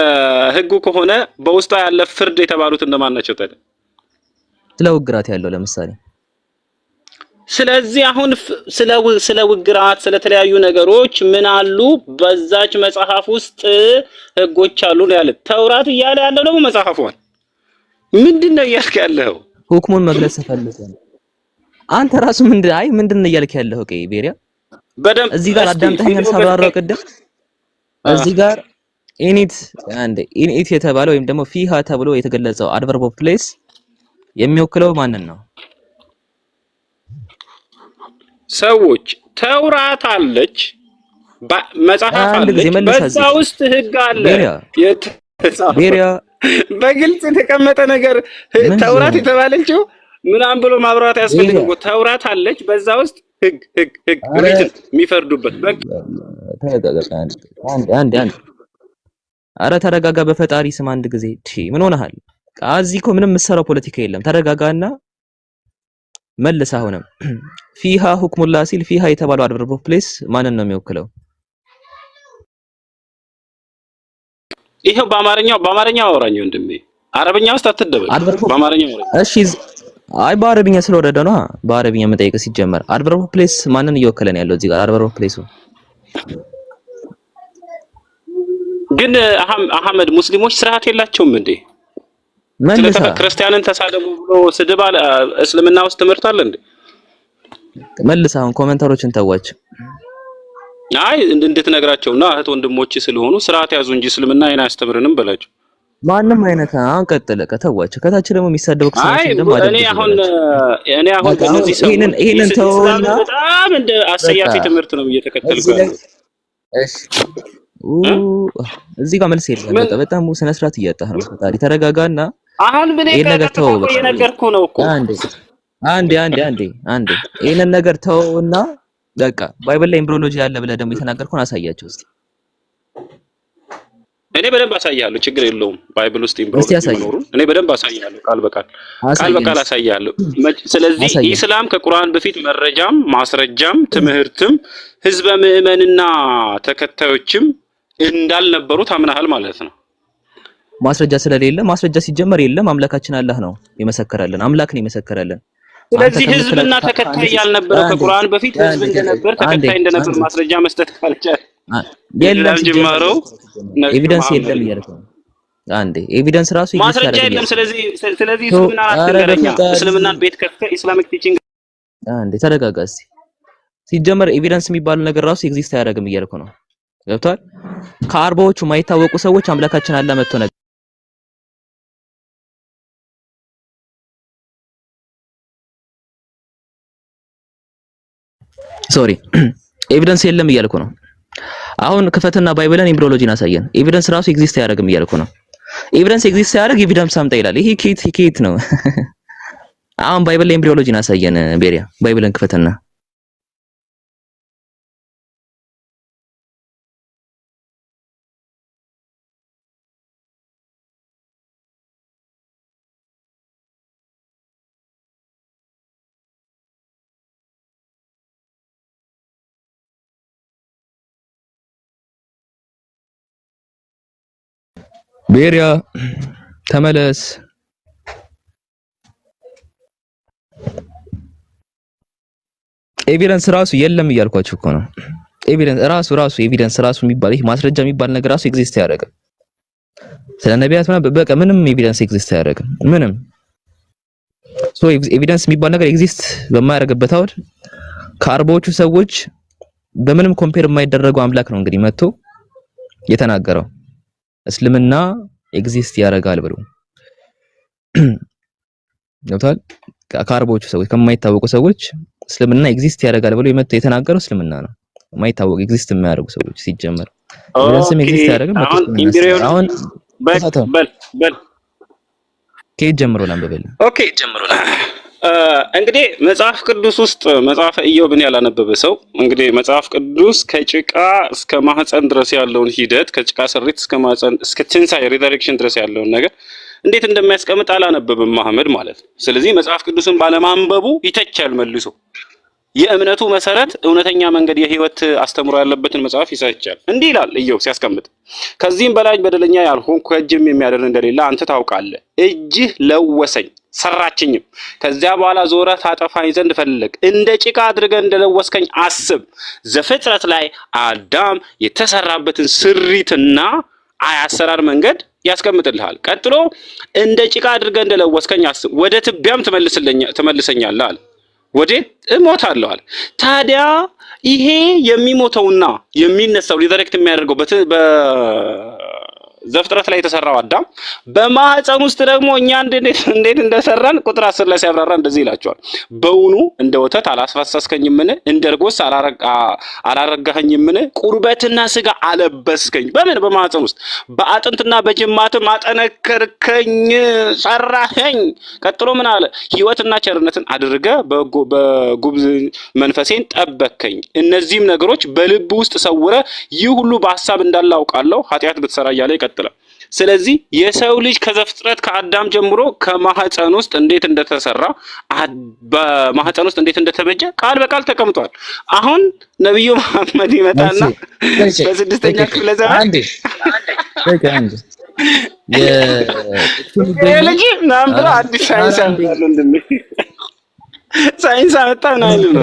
ህጉ ከሆነ በውስጧ ያለ ፍርድ የተባሉት እንደማን ናቸው ታዲያ? ስለ ውግራት ያለው ለምሳሌ። ስለዚህ አሁን ስለ ውግራት ስለተለያዩ ነገሮች ምን አሉ በዛች መጽሐፍ ውስጥ ህጎች አሉ ነው ያለ። ተውራት እያለ ያለው ደግሞ መጽሐፏን ምንድነው እያልክ ያለው? ሁክሙን መግለጽ ፈልገህ ነው አንተ ራሱ ምንድነው እያልክ ያለው? ኦኬ ቤሪያ በደም እዚህ ጋር አዳምጠኛል ሳብራራው ቅድም እዚህ ጋር ኢኒት የተባለው ወይም ደግሞ ፊሃ ተብሎ የተገለጸው አድቨርብ ኦፍ ፕሌስ የሚወክለው ማንን ነው? ሰዎች ተውራት አለች መጽሐፍ አለች በዛ ውስጥ ህግ አለ ቤሪያ በግልጽ የተቀመጠ ነገር ተውራት የተባለችው ምናምን ብሎ ማብራራት ያስፈልገው። ተውራት አለች በዛ ውስጥ ህግ ሪጅን የሚፈርዱበት በቃ አንድ አረ ተረጋጋ በፈጣሪ ስም አንድ ጊዜ ምን ሆነሃል? እዚህ እኮ ምንም የምትሰራው ፖለቲካ የለም። ተረጋጋና መልስ። አሁንም ፊሃ ሁክሙላ ሲል ፊሃ የተባለው አድቨርብ ኦፍ ፕሌስ ማንን ነው የሚወክለው? ይሄው በአማርኛው አወራኝ ወንድሜ። አረብኛ ውስጥ አትደበቅ። በአማርኛው አወራኝ። እሺ አይ በአረብኛ ስለወረደ ነው። በአረብኛ መጠየቅ ሲጀመር አድቨርብ ኦፍ ፕሌስ ማንን እየወከለ ነው ያለው እዚህ ጋር? አድቨርብ ኦፍ ፕሌሱ ግን አህመድ ሙስሊሞች ስርዓት የላቸውም እንዴ? ክርስቲያንን ተሳደቡ ብሎ ስድብ አለ እስልምና ውስጥ ትምህርት አለ እንዴ? መልስ። አሁን ኮሜንታሮችን ተዋቸው። አይ እንድትነግራቸውና እህት ወንድሞች ስለሆኑ ስርዓት ያዙ እንጂ እስልምና አይና አስተምርንም በላቸው። ማንም አይነት አንቀጥለ ከተዋቸው ከታች ደግሞ የሚሳደቡ ክርስቲያኖች እንደማለት እኔ አሁን በእነዚህ ሰው ይሄንን ተውና በጣም እንደ አሰያፊ ትምህርት ነው እየተከተልኩ ያለው። እሺ እዚህ ጋር መልስ የለም። በጣም ስነ ስርዓት እያጣህ ነው። ፈጣሪ ተረጋጋና አሁን ምን የነገርኩህ ነው እኮ አንዴ ይሄንን ነገር ተውና በቃ ባይብል ላይ ኤምብሪዮሎጂ ያለ ብለህ ደግሞ የተናገርከውን አሳያቸው እስቲ። እኔ በደንብ አሳያለሁ፣ ችግር የለውም። ባይብል ውስጥ ኤምብሪዮሎጂ መኖሩን እኔ በደንብ አሳያለሁ፣ ቃል በቃል አሳያለሁ። ስለዚህ ኢስላም ከቁርአን በፊት መረጃም ማስረጃም ትምህርትም ህዝበ ምዕመንና ተከታዮችም እንዳልነበሩ ታምናሃል ማለት ነው። ማስረጃ ስለሌለ ማስረጃ ሲጀመር የለም። አምላካችን አላህ ነው የመሰከረልን፣ አምላክ ነው የመሰከረልን። ስለዚህ ህዝብና ተከታይ ያልነበረ ከቁርአን በፊት ህዝብ እንደነበር ተከታይ እንደነበር ማስረጃ መስጠት ካልቻለ የለም ጅማሮ ኤቪደንስ የለም እያልኩ ነው። አንዴ ኤቪደንስ ራሱ ማስረጃ የለም። ስለዚህ እስልምናን ቤት ከፍተህ ኢስላሚክ ቲቺንግ አንዴ ተረጋጋ እስቲ። ሲጀመር ኤቪደንስ የሚባለው ነገር ራሱ ኤግዚስት አያደርግም እያልኩ ነው። ገብቷል? ከአርባዎቹ የማይታወቁ ሰዎች አምላካችን አላህ መጥቶ ነገር ሶሪ ኤቪደንስ የለም እያልኩ ነው። አሁን ክፈትና ባይብልን ኤምብሪዮሎጂን አሳየን። ኤቪደንስ ራሱ ኤግዚስት አያደርግም እያልኩ ነው። ኤቪደንስ ኤግዚስት አያደርግ ኤቪደንስ አምጣ ይላል። ይሄ ኬት ነው? አሁን ባይብል ላይ ኤምብሪዮሎጂን አሳየን። ቤሪያ ባይብልን ክፈትና ቤሪያ ተመለስ። ኤቪደንስ ራሱ የለም እያልኳችሁ እኮ ነው። ኤቪደንስ ራሱ ኤቪደንስ ራሱ የሚባል ይሄ ማስረጃ የሚባል ነገር ራሱ ኤግዚስት አያደርግም። ስለ ነቢያት በቃ ምንም ኤቪደንስ ኤግዚስት አያደርግም። ምንም ኤቪደንስ የሚባል ነገር ኤግዚስት በማያደርግበት አውድ ከአርባዎቹ ሰዎች በምንም ኮምፔር የማይደረገው አምላክ ነው እንግዲህ መጥቶ የተናገረው እስልምና ኤግዚስት ያደርጋል ብሎ ገብቷል። ከአርባዎቹ ሰዎች ከማይታወቁ ሰዎች እስልምና ኤግዚስት ያደርጋል ብሎ የተናገረው እስልምና ነው። የማይታወቅ ኤግዚስት የሚያደርጉ ሰዎች ሲጀመር ኤቪደንስም ኤግዚስት ያደርግም አሁን በል ከየት ጀምሮ ላንብበል? ኦኬ ጀምሮ እንግዲህ መጽሐፍ ቅዱስ ውስጥ መጽሐፈ ኢዮብን ያላነበበ ሰው እንግዲህ መጽሐፍ ቅዱስ ከጭቃ እስከ ማህፀን ድረስ ያለውን ሂደት ከጭቃ ስሪት እስከ ማህፀን እስከ ትንሣኤ ሪዘሬክሽን ድረስ ያለውን ነገር እንዴት እንደሚያስቀምጥ አላነበበም መሐመድ ማለት ነው። ስለዚህ መጽሐፍ ቅዱስን ባለማንበቡ ይተቻል መልሶ የእምነቱ መሰረት እውነተኛ መንገድ የህይወት አስተምሮ ያለበትን መጽሐፍ ይሰቻል። እንዲህ ይላል ኢዮብ ሲያስቀምጥ ከዚህም በላይ በደለኛ ያልሆንኩ ከእጅም የሚያደር እንደሌለ አንተ ታውቃለህ። እጅህ ለወሰኝ ሰራችኝም፣ ከዚያ በኋላ ዞረህ ታጠፋኝ ዘንድ ፈለግ። እንደ ጭቃ አድርገህ እንደለወስከኝ አስብ። ዘፍጥረት ላይ አዳም የተሰራበትን ስሪትና አሰራር መንገድ ያስቀምጥልሃል። ቀጥሎ እንደ ጭቃ አድርገህ እንደለወስከኝ አስብ፣ ወደ ትቢያም ትመልሰኛለህ አለ። ወዴት እሞታለሁ አለ። ታዲያ ይሄ የሚሞተውና የሚነሳው ሪዘሬክት የሚያደርገው ዘፍጥረት ላይ የተሰራው አዳም በማህፀን ውስጥ ደግሞ እኛ እንዴት እንደሰራን ቁጥር 10 ላይ ሲያብራራ እንደዚህ ይላቸዋል። በውኑ እንደ ወተት አላስፈሰስከኝምን? እንደ እርጎስ አላረጋኸኝምን? ቁርበትና ስጋ አለበስከኝ። በምን? በማህፀን ውስጥ በአጥንትና በጅማትም አጠነከርከኝ፣ ሰራኸኝ። ቀጥሎ ምን አለ? ሕይወትና ቸርነትን አድርገህ በጉብዝ መንፈሴን ጠበከኝ። እነዚህም ነገሮች በልብ ውስጥ ሰውረ ይህ ሁሉ በሐሳብ እንዳለ አውቃለሁ፣ ኃጢአት ብትሰራ እያለ ይቀጥላል። ስለዚህ የሰው ልጅ ከዘፍጥረት ከአዳም ጀምሮ ከማህፀን ውስጥ እንዴት እንደተሰራ በማህፀን ውስጥ እንዴት እንደተበጀ ቃል በቃል ተቀምጧል። አሁን ነብዩ መሐመድ ይመጣና በስድስተኛ ክፍለ ዘመን አንዴ የልጅ ናምብራ አዲስ ሳይንስ አምጥቷል። ሳይንስ አመጣ ነው አይደል?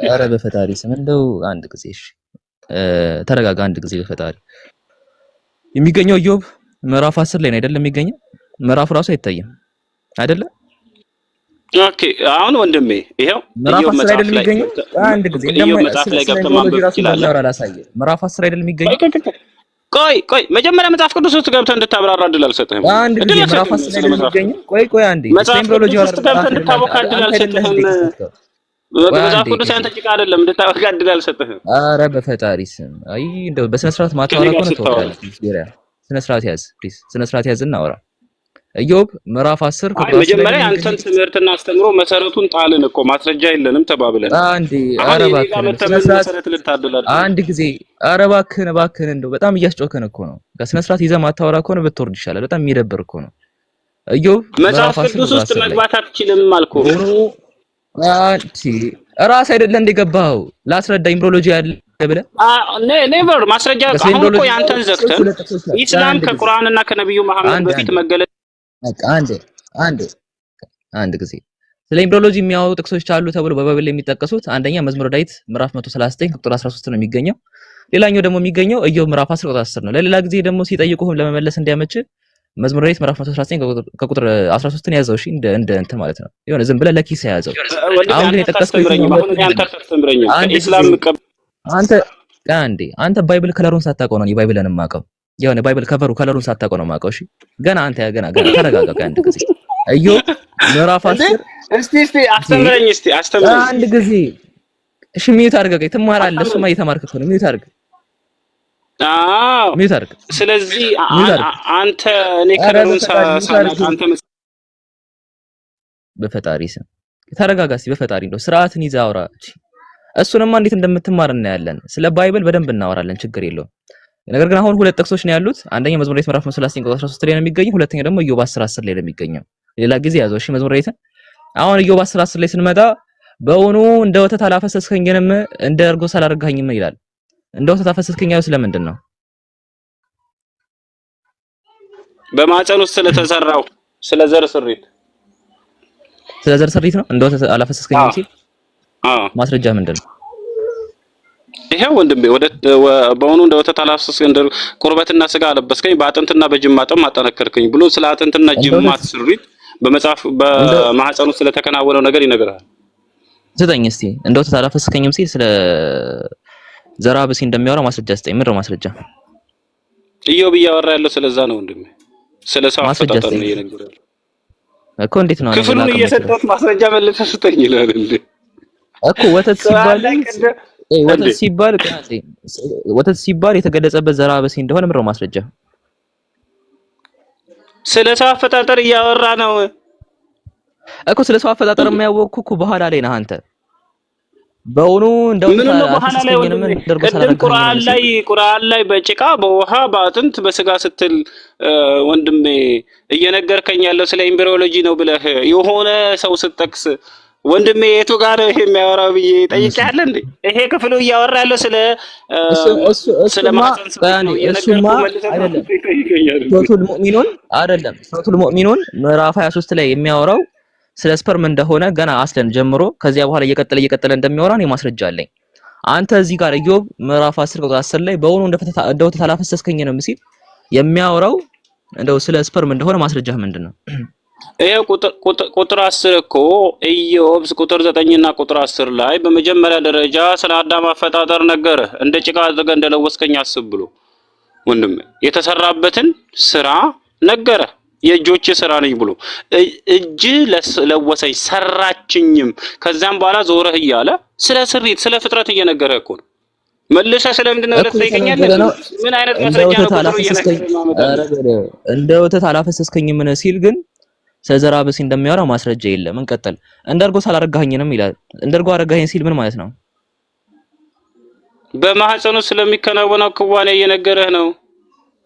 ኧረ በፈጣሪ ስም እንደው አንድ ጊዜ እሺ ተረጋጋ። አንድ ጊዜ በፈጣሪ የሚገኘው ኢዮብ ምዕራፍ 10 ላይ ነው አይደለም? የሚገኘው ምዕራፍ ራሱ አይታየም አይደለ? ኦኬ አሁን ወንድሜ ይሄው ኢዮብ መጽሐፍ ላይ የሚገኘው አንድ ጊዜ ኢዮብ መጽሐፍ ላይ ገብተህ ማንበብ ትችላለህ። ምዕራፍ 10 አይደለም የሚገኘው? ቆይ መጀመሪያ መጽሐፍ ቅዱስ ውስጥ ገብተህ እንድታብራራ እድል አልሰጥህም። አንድ ጊዜ ምዕራፍ 10 ላይ የሚገኘው ቆይ አንዴ ሲምቦሎጂ ውስጥ ገብተህ እንድታቦካ እድል አልሰጥህም። መጽሐፍ ቅዱስ ያንተ ጭቃ አይደለም፣ እንድታቦካ እድል አልሰጥህም። ኧረ በፈጣሪ ስም አይ እንደው በስነ ስርዓት ማታወራ ከሆነ ተወራለህ። ስነ ስርዓት ያዝ ፕሊዝ፣ ስነ ስርዓት ያዝ እና አውራ። ኢዮብ ምዕራፍ 10 መጀመሪያ አንተን ትምህርትና አስተምሮ መሰረቱን ጣልን እኮ ማስረጃ የለንም ተባብለን። አንዴ ኧረ እባክህ አንድ ጊዜ ኧረ እባክህን እንደው በጣም እያስጮከን እኮ ነው። ከስነ ስርዓት ይዘህ ማታወራ ከሆነ ብትወርድ ይሻላል። በጣም የሚደብር እኮ ነው። ኢዮብ መጽሐፍ ቅዱስ ውስጥ መግባት አትችልም አልኩህ። አንቺ ራስ አይደለም እንደገባው ላስረዳ ኢምብሮሎጂ ያለ ብለህ ኔቨር ማስረጃ አሁን እኮ ያንተን ዘግተን ኢስላም ከቁርአንና ከነብዩ መሐመድ በፊት መገለጥ አንድ ጊዜ ስለ ኢምብሮሎጂ የሚያወጡ ጥቅሶች አሉ ተብሎ በባይብል ላይ የሚጠቀሱት አንደኛ መዝሙረ ዳዊት ምዕራፍ 139 ቁጥር 13 ነው የሚገኘው። ሌላኛው ደግሞ የሚገኘው ኢዮብ ምዕራፍ 10 ቁጥር 10 ነው። ለሌላ ጊዜ ደግሞ ሲጠይቁህም ለመመለስ እንዲያመች መዝሙረ ዳዊት ምዕራፍ 119 ከቁጥር 13ን ያዘው። እሺ እንደ እንትን ማለት ነው። የሆነ ዝም ብለህ ለኪስ ያዘው። አሁን ግን የጠቀስከው አንተ ባይብል ከለሩን ሳታውቀው ነው ባይብልን የማውቀው። የሆነ ባይብል ከቨሩ ከለሩን ሳታውቀው ነው የማውቀው። እሺ ገና አንተ ገና ተረጋጋ። አንድ ጊዜ ኢዮብ ምዕራፍ 10 እስቲ አስተምረኝ። አንድ ጊዜ እሺ ሚዩት አድርገህ ትማራለህ። እሱማ እየተማርክ እኮ ነው። ሚዩት አድርገህ ሚዩት አድርግ። ስለዚህ አንተ እኔ ከለሩን ሳላውቅ አንተ በፈጣሪ ስም ተረጋጋ። እስኪ በፈጣሪ እንደው ስርዓትን ይዘህ አውራ። እሱንማ እንዴት እንደምትማር እናያለን። ስለ ባይብል በደንብ እናወራለን፣ ችግር የለውም። ነገር ግን አሁን ሁለት ጥቅሶች ነው ያሉት። አንደኛ መዝሙረ ዳዊት ምዕራፍ 39 ቁጥር 13 ላይ ነው የሚገኘው። ሁለተኛ ደግሞ ኢዮብ 10:10 ላይ ነው የሚገኘው። ሌላ ጊዜ ያዘው። እሺ መዝሙረ ዳዊት አሁን ኢዮብ 10:10 ላይ ስንመጣ በውኑ እንደ ወተት አላፈሰስከኝም እንደ እርጎስ አላረጋኸኝም ይላል። እንደ ወተት አፈሰስከኝ ያለው ስለምንድን ነው? በማህፀን ውስጥ ስለተሰራው ስለ ዘር ስሪት ነው። እንደ ወተት አላፈሰስከኝም ሲል ማስረጃ ምንድን ነው? ይሄው ወንድሜ በውኑ እንደ ወተት አላፈሰስከኝ እንደ ቁርበትና ስጋ አለበስከኝ በአጥንትና በጅማትም አጠነከርከኝ ብሎ ስለ አጥንትና ጅማት ስሪት በመጽሐፍ በማህፀን ውስጥ ስለተከናወነው ነገር ይነግራል። ዘጠኝ እስቲ እንደ ወተት አላፈሰስከኝም ሲል ስለ ዘራ በሲ እንደሚያወራ ማስረጃ ስጠኝ። ምንድን ነው ማስረጃ? ኢዮብ እያወራ ያለው ስለዛ ነው ወንድሜ፣ ስለ ሰው አፈጣጠር ነው እየነገረው እኮ። እንዴት ነው ክፍሉን እየሰጠሁት ማስረጃ መልሰህ ስጠኝ ይላል እንዴ እኮ። ወተት ሲባል ወተት ሲባል የተገለጸበት ዘራበሲ እንደሆነ ምንድነው ማስረጃ? ስለ ሰው አፈጣጠር እያወራ ነው እኮ። ስለ ሰው አፈጣጠር የሚያወቅኩ እኮ በኋላ ላይ ነህ አንተ። በእውኑ እንደው ቁርአን ላይ በጭቃ በውሃ በአጥንት በስጋ ስትል ወንድሜ እየነገርከኝ ያለው ስለ ኤምብሪዮሎጂ ነው ብለህ የሆነ ሰው ስትጠቅስ ወንድሜ የቱ ጋር ይሄ የሚያወራው ብዬ ጠይቄያለሁ እንዴ? ይሄ ክፍሉ እያወራ ያለው ስለ ማህፀን ነው አይደለም። ሱረቱል ሙእሚኑን ምዕራፍ 23 ላይ የሚያወራው ስለ ስፐርም እንደሆነ ገና አስለን ጀምሮ ከዚያ በኋላ እየቀጠለ እንደሚያወራ ነው ማስረጃ አለኝ። አንተ እዚህ ጋር ኢዮብ ምዕራፍ 10 ቁጥር 10 ላይ በእውኑ እንደው ተላፈሰስከኝ ነው ሲል የሚያወራው እንደው ስለ ስፐርም እንደሆነ ማስረጃህ ምንድነው? ይሄ ቁጥር 10 እኮ ኢዮብ ቁጥር 9 እና ቁጥር 10 ላይ በመጀመሪያ ደረጃ ስለ አዳም አፈጣጠር ነገረ። እንደ ጭቃ አድርገህ እንደለወስከኝ አስብ ብሎ ወንድም የተሰራበትን ስራ ነገረ። የእጆች ስራ ነኝ ብሎ እጅ ለወሰኝ ሰራችኝም። ከዛም በኋላ ዞረህ እያለ ስለ ስሪት ስለ ፍጥረት እየነገረ እኮ ነው። መልሰህ ስለምንድን ነው ለተጠይቀኛለህ? ምን አይነት ማስረጃ ነው? እንደ ወተት አላፈሰስከኝ ምን ሲል ግን ስለዘራ በሲ እንደሚያወራ ማስረጃ የለም። እንቀጥል። እንደርጎ ሳላረጋኸኝንም ይላል። እንደርጎ አረጋኸኝ ሲል ምን ማለት ነው? በማህፀኑ ስለሚከናወነው ክዋኔ እየነገረህ ነው።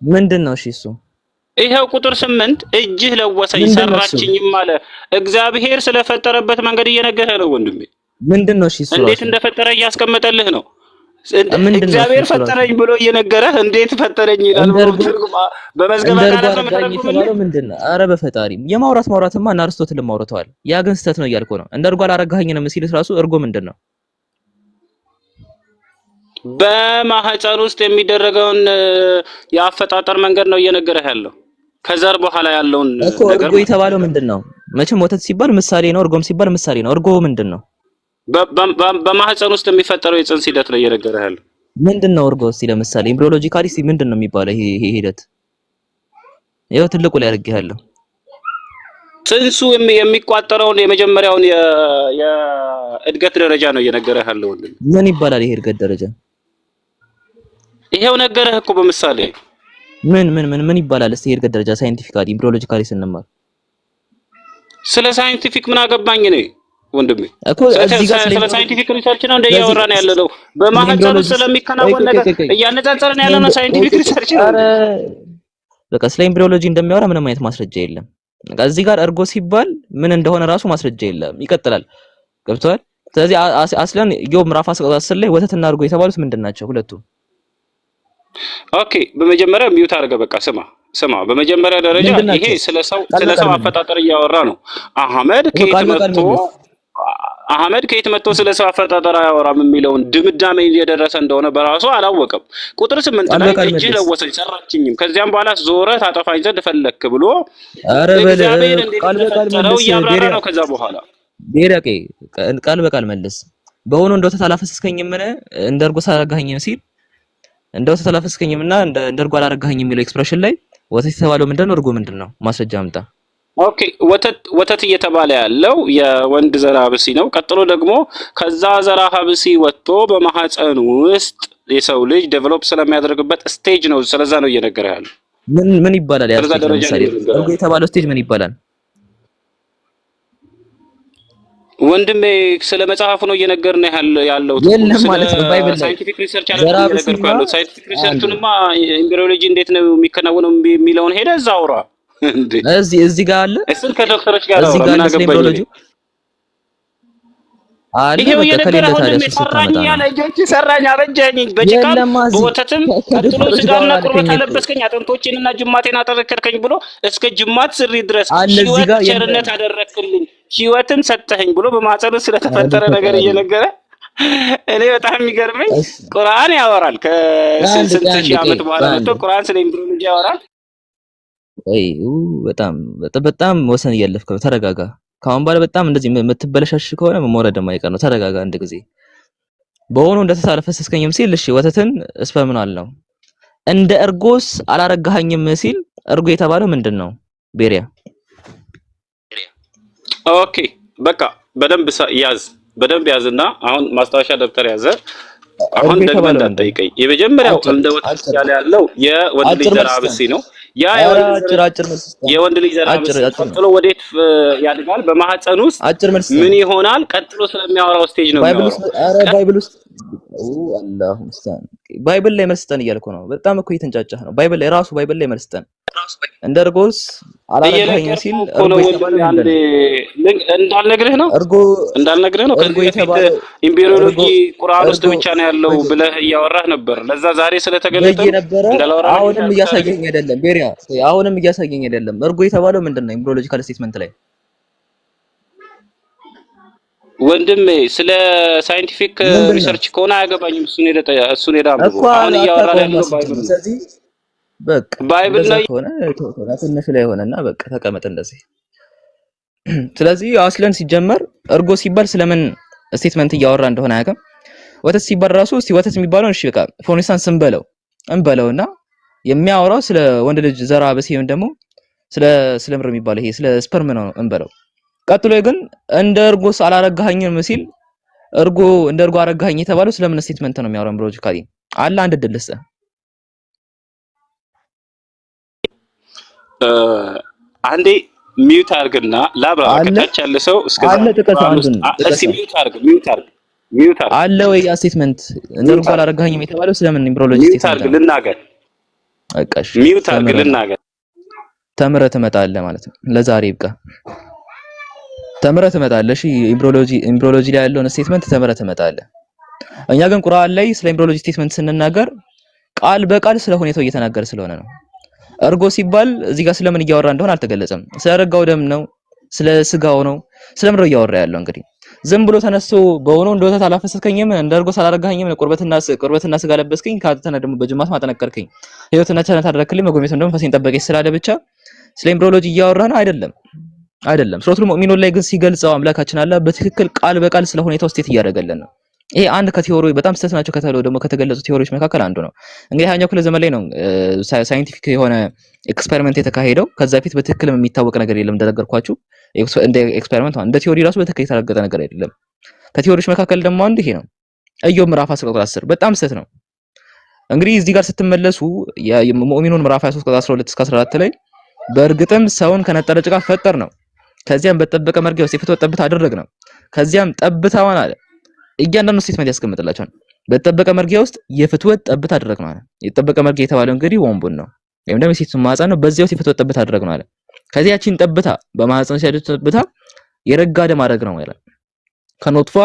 ምንድነው? እሺ እሱ ይሄው ቁጥር 8 እጅህ ለወሰኝ ሰራችኝም አለ። እግዚአብሔር ስለፈጠረበት መንገድ እየነገረህ ነው ወንድሜ። ምንድነው? እሺ እሱ እንዴት እንደፈጠረ እያስቀመጠልህ ነው። እግዚአብሔር ፈጠረኝ ብሎ እየነገረህ እንዴት ፈጠረኝ ይላል። በመዝገበ ቃላት ነው የምትረጉመው። ምንድነው? ኧረ በፈጣሪ ማውራትማ እና አርስቶትል ማውራተዋል። ያ ግን ስህተት ነው እያልኩ ነው። እንደርጎ አላረጋኸኝንም ሲል ራሱ እርጎ ምንድነው? በማህፀን ውስጥ የሚደረገውን የአፈጣጠር መንገድ ነው እየነገረህ ያለው። ከዘር በኋላ ያለውን ነገር እርጎ የተባለው ምንድነው? መቼም ወተት ሲባል ምሳሌ ነው፣ እርጎም ሲባል ምሳሌ ነው። እርጎ ምንድነው? በማህፀን ውስጥ የሚፈጠረው የጽንስ ሂደት ነው እየነገረህ ያለው። ምንድነው እርጎ? እስቲ ለምሳሌ ኤምብሪዮሎጂካሊ ምንድነው የሚባለው ይሄ ሂደት? ይኸው ትልቁ ላይ አድርጌሃለሁ። ጽንሱ የሚቋጠረውን የመጀመሪያውን የእድገት ደረጃ ነው እየነገረህ ያለው። ምን ይባላል ይሄ እድገት ደረጃ? ይሄው ነገረህ እኮ በምሳሌ ምን ይባላል? እስቲ የእድገት ደረጃ ሳይንቲፊካሊ ኤምብሪዮሎጂካሊ ስንማር ስለ ሳይንቲፊክ ምን አገባኝ እኔ ወንድሜ እኮ ስለ ሳይንቲፊክ ሪሰርች ነው እንደያወራን ያለው። በማህፀን ውስጥ ስለሚከናወን ነገር እያነጻጸርን ያለው ነው ሳይንቲፊክ ሪሰርች ነው። በቃ ስለ ኤምብሪዮሎጂ እንደሚያወራ ምንም አይነት ማስረጃ የለም። እዚህ ጋር እርጎ ሲባል ምን እንደሆነ ራሱ ማስረጃ የለም። ይቀጥላል። ገብቷል? ስለዚህ አስለን ኢዮብ ምዕራፍ 10 ላይ ወተትና እርጎ የተባሉት ምንድን ናቸው ሁለቱ? ኦኬ በመጀመሪያ ሚውት አድርገህ በቃ ስማ። በመጀመሪያ ደረጃ ይሄ ስለ ሰው አፈጣጠር እያወራ ነው። አህመድ ከየት መጥቶ ስለ ሰው አፈጣጠር አያወራም የሚለውን ድምዳሜ እየደረሰ እንደሆነ በራሱ አላወቀም። ቁጥር 8 ላይ እጅ ለወሰኝ ሰራችኝም፣ ከዚያም በኋላ ዞረህ ታጠፋኝ ዘንድ ፈለክ ብሎ እግዚአብሔር እንደተፈጠረው እያብራራ ነው። ከዛ በኋላ ዴራቄ ቃል በቃል መልስ። በሆነ እንደው ተላፈስከኝም ምን እንደርጎ ሳላረጋኸኝም ሲል እንደው ተላፈስከኝምና እንደርጎ አላረጋኸኝም የሚለው ኤክስፕሬሽን ላይ ወተት የተባለው ምንድነው? እርጎ ምንድነው? ማስረጃ አምጣ። ኦኬ ወተት እየተባለ ያለው የወንድ ዘራ ሀብሲ ነው። ቀጥሎ ደግሞ ከዛ ዘራ ሀብሲ ወጥቶ በማህፀን ውስጥ የሰው ልጅ ዴቨሎፕ ስለሚያደርግበት ስቴጅ ነው። ስለዛ ነው እየነገረ ያለው። ምን ይባላል? ያ ስቴጅ ለምሳሌ እርጎ የተባለው ስቴጅ ምን ይባላል? ወንድሜ ስለ መጽሐፉ ነው እየነገርን ያለው። የለም ማለት ነው ባይብል ላይ ሳይንቲፊክ ሪሰርች እየነገርኩህ ያለው። ሳይንቲፊክ ሪሰርቹንማ ኤምብሪዮሎጂ እንዴት ነው የሚከናወነው የሚለውን ሄደህ እዛ አውራ። እዚህ ጋር አለ። እሱን ከዶክተሮች ጋር አውራ። ምን አገባኝ አለ። ይሄው የነገረህ ወንድሜ ሰራኝ ያለ እጆች ሰራኝ አበጀኝ በጭቃ በወተትም ቀጥሎ ስጋና ቁርበት አለበስከኝ አጥንቶቼንና ጅማቴን አጠረከርከኝ ብሎ እስከ ጅማት ስሪ ድረስ ህይወት ቸርነት አደረክልኝ ህይወትን ሰጠኸኝ ብሎ በማህፀን ስለተፈጠረ ነገር እየነገረ እኔ በጣም የሚገርመኝ ቁርአን ያወራል። ከስንት ሺህ ዓመት በኋላ መጥቶ ቁርአን ስለ ኤምብሪዮሎጂ ያወራል። ወይ በጣም ወሰን እያለፍክ ነው። ተረጋጋ። ካሁን በኋላ በጣም እንደዚህ የምትበለሻሽ ከሆነ መሞረድ የማይቀር ነው። ተረጋጋ አንድ ጊዜ። በሆኑ እንደተሳለፈስከኝም ሲል እሺ ወተትን እስፐምን አልነው። እንደ እርጎስ አላረጋኸኝም ሲል እርጎ የተባለው ምንድን ነው? ቤሪያ ኦኬ በቃ በደንብ ያዝና አሁን ማስታወሻ ደብተር ያዘ። አሁን ደግሞ እንዳትጠይቀኝ። የመጀመሪያው እንደወጣ ያለው የወንድ ልጅ ዘር ሐረግ ነው። ያ የወንድ ልጅ ዘር ሐረግ ቀጥሎ ወዴት ያድጋል? በማህፀን ውስጥ ምን ይሆናል? ቀጥሎ ስለሚያወራው ስቴጅ ነው የሚያወራው። ባይብል ውስጥ አላሁ ሙስተዓን ባይብል ላይ መስጠን እያልኩ ነው። በጣም እኮ እየተንጫጫህ ነው። ባይብል ላይ ራሱ ባይብል ላይ መስጠን እንደ እርጎስ አላረጋኸኝም ሲል እንዳልነግርህ ነው ከዚህ በፊት ኢምፔሪዮሎጂ ቁርአን ውስጥ ብቻ ነው ያለው ብለህ እያወራህ ነበር። ለዛ ዛሬ ስለተገለጠ እንዳላወራህ አሁንም እያሳየኝ አይደለም። ቤሪያ አሁንም እያሳየኝ አይደለም። እርጎ የተባለው ምንድነው? ኢምብሪዮሎጂካል ስቴትመንት ላይ ወንድሜ ስለ ሳይንቲፊክ ሪሰርች ከሆነ አያገባኝም። እሱን ሄዳ አሁን እያወራህ ያለው ባይብል ነው። ስለዚህ በቃ ባይብል ላይ ሆነ ትንሽ ላይ ሆነና በቃ ተቀመጥ እንደዚህ። ስለዚህ አስለን ሲጀመር እርጎ ሲባል ስለምን ስቴትመንት እያወራ እንደሆነ አያውቅም። ወተት ሲባል ራሱ እስቲ ወተት የሚባለውን እሺ በቃ ፎር ኢንስታንስ እንበለውና የሚያወራው ስለ ወንድ ልጅ ዘር ሐረግ ወይም ደግሞ ስለ ምር የሚባለው ይሄ ስለ ስፐርም ነው እንበለው። ቀጥሎ ግን እንደ እርጎስ አላረጋኸኝም ሲል እርጎ እንደ እርጎ አረጋኸኝ የተባለው ስለምን ስቴትመንት ነው የሚያወራው? ኢምብሪዮሎጂካሊ አለ አንድ ድልስ አንዴ ሚውት አድርግና ላብራ ከታች ያለ ሰው እስከዛ ሚውት አድርግ አለ ወይ ስቴትመንት እንደ እርጎ አላረጋኸኝም የተባለው ስለምን ኢምብሪዮሎጂ ስቴትመንት ነው? ልናገር በቃሽ ሚውት አድርግ ልናገር። ተምረህ ትመጣለህ ማለት ነው። ለዛሬ ይብቃ። ተምረህ ትመጣለህ። እሺ ኢምብሪዮሎጂ ላይ ያለውን ስቴትመንት ተምረህ ትመጣለህ። እኛ ግን ቁርአን ላይ ስለ ኢምብሪዮሎጂ ስቴትመንት ስንናገር ቃል በቃል ስለ ሁኔታው እየተናገረ ስለሆነ ነው። እርጎ ሲባል እዚህ ጋር ስለምን እያወራ እንደሆነ አልተገለጸም። ስለረጋው ደም ነው፣ ስለ ስጋው ነው፣ ስለምን ነው እያወራ ያለው? እንግዲህ ዝም ብሎ ተነስቶ በሆነው እንደ ወተት አላፈሰስከኝም፣ እንደ እርጎ ሳላረጋኸኝም፣ ቁርበትና ስጋ ለበስከኝ፣ ካተነ ደግሞ በጅማት ማጠነከርከኝ፣ ህይወትና ቸርነት አደረክልኝ፣ መጎብኘት ደግሞ ፈሴን ጠበቀኝ ስላለ ብቻ ስለ ኢምብሪዮሎጂ እያወራ ነው አይደለም። ሱረቱል ሙእሚኑን ላይ ግን ሲገልጸው አምላካችን አላህ በትክክል ቃል በቃል ስለ ሁኔታው ስቴት እያደረገልን ነው። ይሄ አንድ ከቲዮሪ በጣም ስህተት ናቸው ከተባለው ደግሞ ከተገለጹ ቲዮሪዎች መካከል አንዱ ነው። እንግዲህ ሃያኛው ክፍለ ዘመን ላይ ነው ሳይንቲፊክ የሆነ ኤክስፐሪመንት የተካሄደው። ከዛ በፊት በትክክል የሚታወቅ ነገር የለም እንደነገርኳችሁ። እንደ ኤክስፐሪመንት እንደ ቲዮሪ ራሱ በትክክል የተረጋገጠ ነገር አይደለም። ከቲዮሪዎች መካከል ደግሞ አንዱ ይሄ ነው። ኢዮብ ምዕራፍ 10 ቁጥር 10 በጣም ስህተት ነው። እንግዲህ እዚህ ጋር ስትመለሱ የሙእሚኑን ምዕራፍ 23 ቁጥር 12 እስከ 14 ላይ በእርግጥም ሰውን ከነጠረ ጭቃ ፈጠር ነው፣ ከዚያም በተጠበቀ መርጊያ ውስጥ የፍትወት ጠብታ አደረግ ነው፣ ከዚያም ጠብታዋን አለ እያንዳንዱ ስቴትመንት ያስቀምጥላችኋል። በተጠበቀ መርጊያ ውስጥ የፍትወት ጠብታ አደረግ ነው አለ። የተጠበቀ መርጊያ የተባለው እንግዲህ ወንቡን ነው ወይም ደግሞ የሴቱን ማህፀን ነው። በዚያው ውስጥ የፍትወት ጠብታ አደረግ ነው አለ። ከዚያችን ጠብታ በማህፀን ሲያደርግ ጠብታ የረጋ ደም አደረግ ነው ይላል። ከኖጥፋ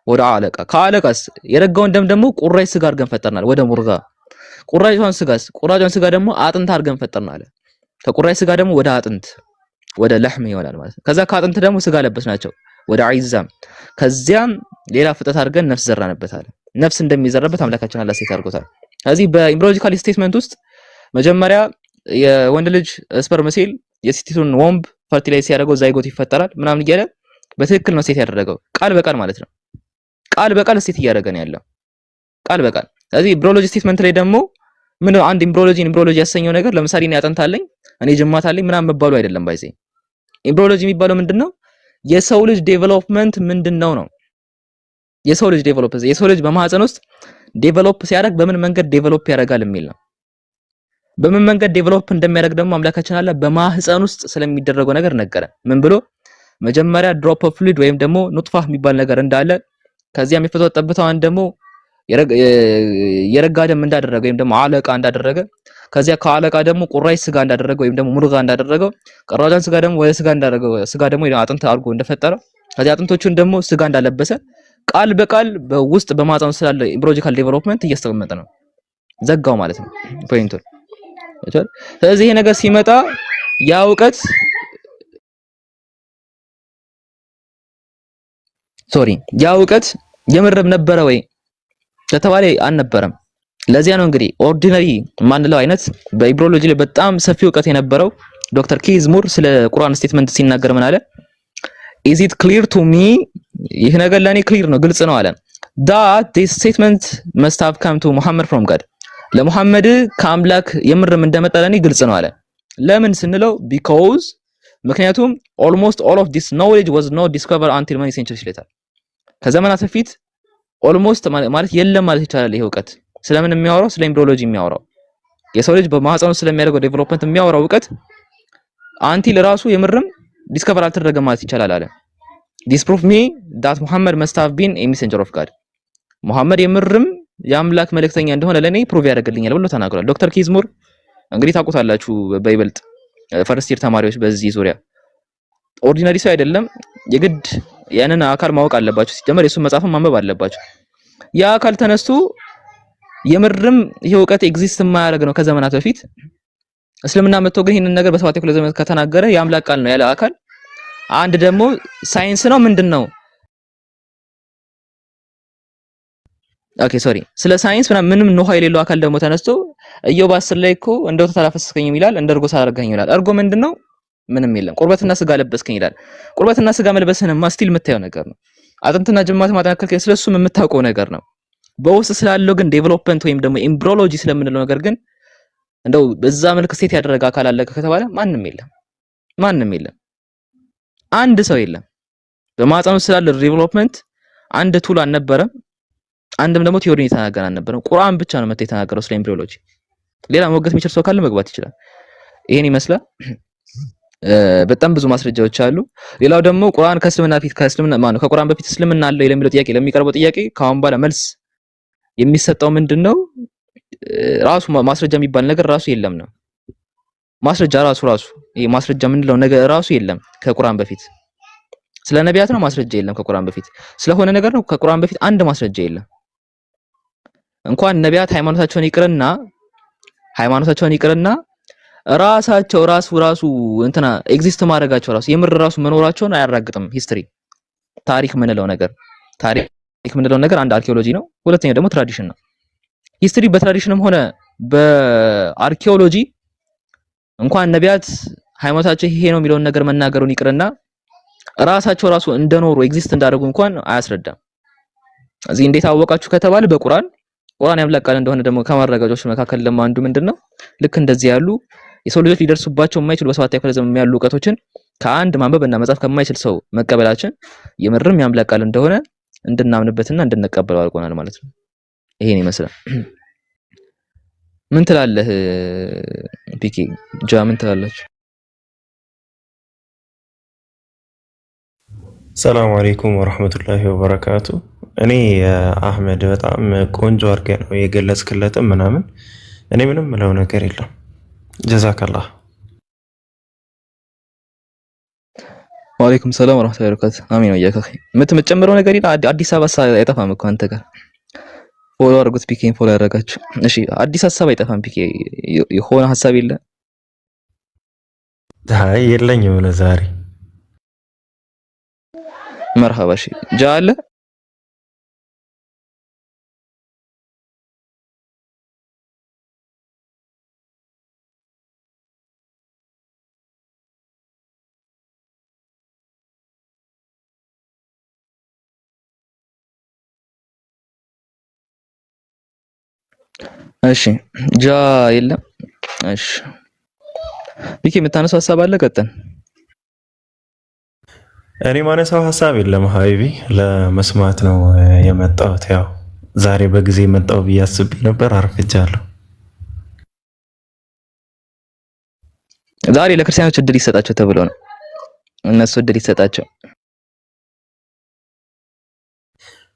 ወደ አለቃ ከአለቃስ የረጋውን ደም ደግሞ ቁራጭ ስጋ አድርገን ፈጠርናል ወደ ሙርጋ። ቁራጯን ስጋ ደግሞ አጥንት አድርገን ፈጠርናል። ከቁራጭ ስጋ ደግሞ ወደ አጥንት ወደ ለህም ይሆናል ማለት ነው። ከዛ ከአጥንት ደግሞ ስጋ ለበስ ናቸው ወደ አይዛም። ከዚያም ሌላ ፍጥረት አድርገን ነፍስ ዘራንበታል። ነፍስ እንደሚዘራበት አምላካችን አላህ ሴት አድርጎታል። ስለዚህ በኢምብሪዮሎጂካል ስቴትመንት ውስጥ መጀመሪያ የወንድ ልጅ ስፐርም ሴል የሴቲቱን ወምብ ፈርቲላይዝ ሲያደርገው ዛይጎት ይፈጠራል ምናምን እያለ በትክክል ነው ሴት ያደረገው ቃል በቃል ማለት ነው። ቃል በቃል ስቴት እያደረገ ነው ያለው ቃል በቃል። ስለዚህ ኢምብሪዮሎጂ ስቴትመንት ላይ ደግሞ ምን አንድ ኢምብሪዮሎጂ ያሰኘው ነገር ለምሳሌ እኔ አጥንት አለኝ እኔ ጅማት አለኝ ምናምን መባሉ አይደለም። ባይዜ ኢምብሪዮሎጂ የሚባለው ምንድነው? የሰው ልጅ ዴቨሎፕመንት ምንድነው ነው። የሰው ልጅ በማህፀን ውስጥ ዴቨሎፕ ሲያደርግ በምን መንገድ ዴቨሎፕ ያደርጋል የሚል ነው። በምን መንገድ ዴቨሎፕ እንደሚያደርግ ደግሞ አምላካችን አለ በማህፀን ውስጥ ስለሚደረገው ነገር ነገረ። ምን ብሎ መጀመሪያ ድሮፕ ኦፍ ፍሉይድ ወይም ደግሞ ኑጥፋ የሚባል ነገር እንዳለ፣ ከዚያም የፍትወት ጠብታዋን ደግሞ የረጋ ደም እንዳደረገ ወይም ደግሞ አለቃ እንዳደረገ፣ ከዚያ ከአለቃ ደግሞ ቁራጭ ስጋ እንዳደረገ ወይም ደግሞ ሙርጋ እንዳደረገው፣ ቀራጯን ስጋ ደግሞ ወደ ስጋ እንዳደረገው፣ ስጋ ደግሞ አጥንት አድርጎ እንደፈጠረው፣ ከዚያ አጥንቶቹን ደግሞ ስጋ እንዳለበሰ ቃል በቃል በውስጥ በማህፀን ስላለ ኢምብሪዮሎጂካል ዴቨሎፕመንት እያስቀመጠ ነው። ዘጋው ማለት ነው ፖይንቱን። ስለዚህ ይሄ ነገር ሲመጣ ያ እውቀት የምርም ነበረ ወይ ከተባለ አልነበረም። ለዚያ ነው እንግዲህ ኦርዲነሪ ማንለው አይነት በኢምብሪዮሎጂ ላይ በጣም ሰፊ እውቀት የነበረው ዶክተር ኪዝ ሙር ስለ ቁርአን ስቴትመንት ሲናገር ምን አለ? is it clear to me ይህ ነገር ለኔ ክሊር ነው ግልጽ ነው አለ that this statement must have come to Muhammad from God ለሙሐመድ ከአምላክ የምርም እንደመጣ ለኔ ግልጽ ነው አለ። ለምን ስንለው because ምክንያቱም almost all of this knowledge was not discovered until many centuries later ከዘመናት በፊት ኦልሞስት ማለት የለም ማለት ይቻላል። ይሄ እውቀት ስለምን የሚያወራው ስለ ኤምብሪዮሎጂ የሚያወራው የሰው ልጅ በማህፀኑ ስለሚያደርገው ዴቨሎፕመንት የሚያወራው እውቀት አንቲል ራሱ የምርም ዲስከቨር አልተደረገም ማለት ይቻላል አለ። this proof me that Muhammad must have been a messenger of God ሙሐመድ የምርም የአምላክ መልእክተኛ እንደሆነ ለኔ ፕሩቭ ያደርግልኛል ብሎ ተናግሯል። ዶክተር ኪዝሙር እንግዲህ ታውቁታላችሁ በይበልጥ ፈርስት ይር ተማሪዎች በዚህ ዙሪያ ኦርዲናሪ ሰው አይደለም፣ የግድ ያንን አካል ማወቅ አለባችሁ። ሲጀመር የሱን መጽሐፍን ማንበብ አለባችሁ። ያ አካል ተነስቶ የምርም ይሄ እውቀት ኤግዚስት የማያደርግ ነው ከዘመናት በፊት እስልምና መጥቶ ግን ይሄንን ነገር በሰባተኛው ክፍለ ዘመን ከተናገረ የአምላክ ቃል ነው ያለ አካል አንድ ደግሞ ሳይንስ ነው ምንድነው? ኦኬ ሶሪ ስለ ሳይንስ ምንም ነው የሌለው አካል ደግሞ ተነስቶ ኢዮብ 10 ላይ እኮ እንደው ተላፈስከኝ ይላል እንደርጎ ሳደርገኝ ይላል። እርጎ ምንድነው? ምንም የለም። ቁርበትና ስጋ ለበስከኝ ይላል። ቁርበትና ስጋ መልበስህንማ ስቲል የምታየው ነገር ነው። አጥንትና ጅማት ማጠናከርከኝ ስለሱም የምታውቀው ነገር ነው። በውስጥ ስላለው ግን ዴቨሎፕመንት ወይም ደግሞ ኤምብሪዮሎጂ ስለምንለው ነገር ግን እንደው በዛ መልክ ሴት ያደረገ አካል አለ ከተባለ ማንም የለም። አንድ ሰው የለም። በማህፀኑ ስላለ ዴቨሎፕመንት አንድ ቱል አልነበረም። አንድም ደግሞ ቲዮሪ የተናገረ አልነበረም። ቁርአን ብቻ ነው መጥቶ የተናገረው ስለ ኤምብሪዮሎጂ። ሌላ መወገት የሚችል ሰው ካለ መግባት ይችላል። ይሄን ይመስላል። በጣም ብዙ ማስረጃዎች አሉ። ሌላው ደግሞ ቁርአን ከቁርአን በፊት እስልምና አለ ለሚለው ጥያቄ ለሚቀርበው ጥያቄ ካሁን በኋላ መልስ የሚሰጠው ምንድነው? ራሱ ማስረጃ የሚባል ነገር ራሱ የለም ነው። ማስረጃ ራሱ ይሄ ማስረጃ የምንለው ነገር ራሱ የለም ከቁርአን በፊት። ስለ ነቢያት ነው ማስረጃ የለም ከቁርአን በፊት። ስለሆነ ነገር ነው ከቁርአን በፊት አንድ ማስረጃ የለም። እንኳን ነቢያት ሃይማኖታቸውን ይቅርና ራሳቸው ራሱ እንትና ኤግዚስት ማድረጋቸው ራሱ የምር ራሱ መኖራቸውን አያራግጥም። ሂስትሪ ታሪክ ምንለው ነገር አንድ አርኪኦሎጂ ነው፣ ሁለተኛው ደግሞ ትራዲሽን ነው። ሂስትሪ በትራዲሽንም ሆነ በአርኪኦሎጂ እንኳን ነቢያት ሃይማኖታቸው ይሄ ነው የሚለውን ነገር መናገሩን ይቅርና ራሳቸው ራሱ እንደኖሩ ኤግዚስት እንዳደረጉ እንኳን አያስረዳም። እዚህ እንዴት አወቃችሁ ከተባለ በቁርአን ያምላክ ቃል እንደሆነ ደግሞ ከማረጋጆች መካከል ደግሞ አንዱ ምንድነው ልክ እንደዚህ ያሉ የሰው ልጆች ሊደርሱባቸው የማይችሉ በሰባተኛው ክፍለ ዘመን ያሉ እውቀቶችን ከአንድ ማንበብና መጻፍ ከማይችል ሰው መቀበላችን የምርም ያምላክ ቃል እንደሆነ እንድናምንበትና እንድንቀበለው አድርጎናል ማለት ነው። ይሄን ይመስላል። ምን ትላለህ ፒኬ ምን ትላለች? ሰላም አለይኩም ወራህመቱላሂ ወበረካቱ። እኔ አህመድ በጣም ቆንጆ አድርገህ ነው የገለጽክለትም ምናምን እኔ ምንም ምለው ነገር የለም። ጀዛከላህ። ወአለይኩም ሰላም ወራህመቱላሂ ወበረካቱ። አሚን ወያከህ የምትጨምረው ነገር ይላል። አዲስ አበባ አይጠፋም እኮ አንተ ጋር ፎሎ አድርጉት። ፒኬን ፎሎ ያደረጋችሁ እሺ። አዲስ ሀሳብ አይጠፋም። ፒኬ የሆነ ሀሳብ የለ? አይ የለኝም ለዛሬ። መርሐባ። እሺ አለ እሺ የለም። እሺ ፒኬ የምታነሳው ሀሳብ አለ? ቀጥል። እኔ ማነሳው ሀሳብ የለም ሀቢቢ፣ ለመስማት ነው የመጣሁት። ያው ዛሬ በጊዜ መጣሁ ብዬ አስቤ ነበር፣ አርፍጃለሁ። ዛሬ ለክርስቲያኖች እድል ይሰጣቸው ተብሎ ነው። እነሱ እድል ይሰጣቸው።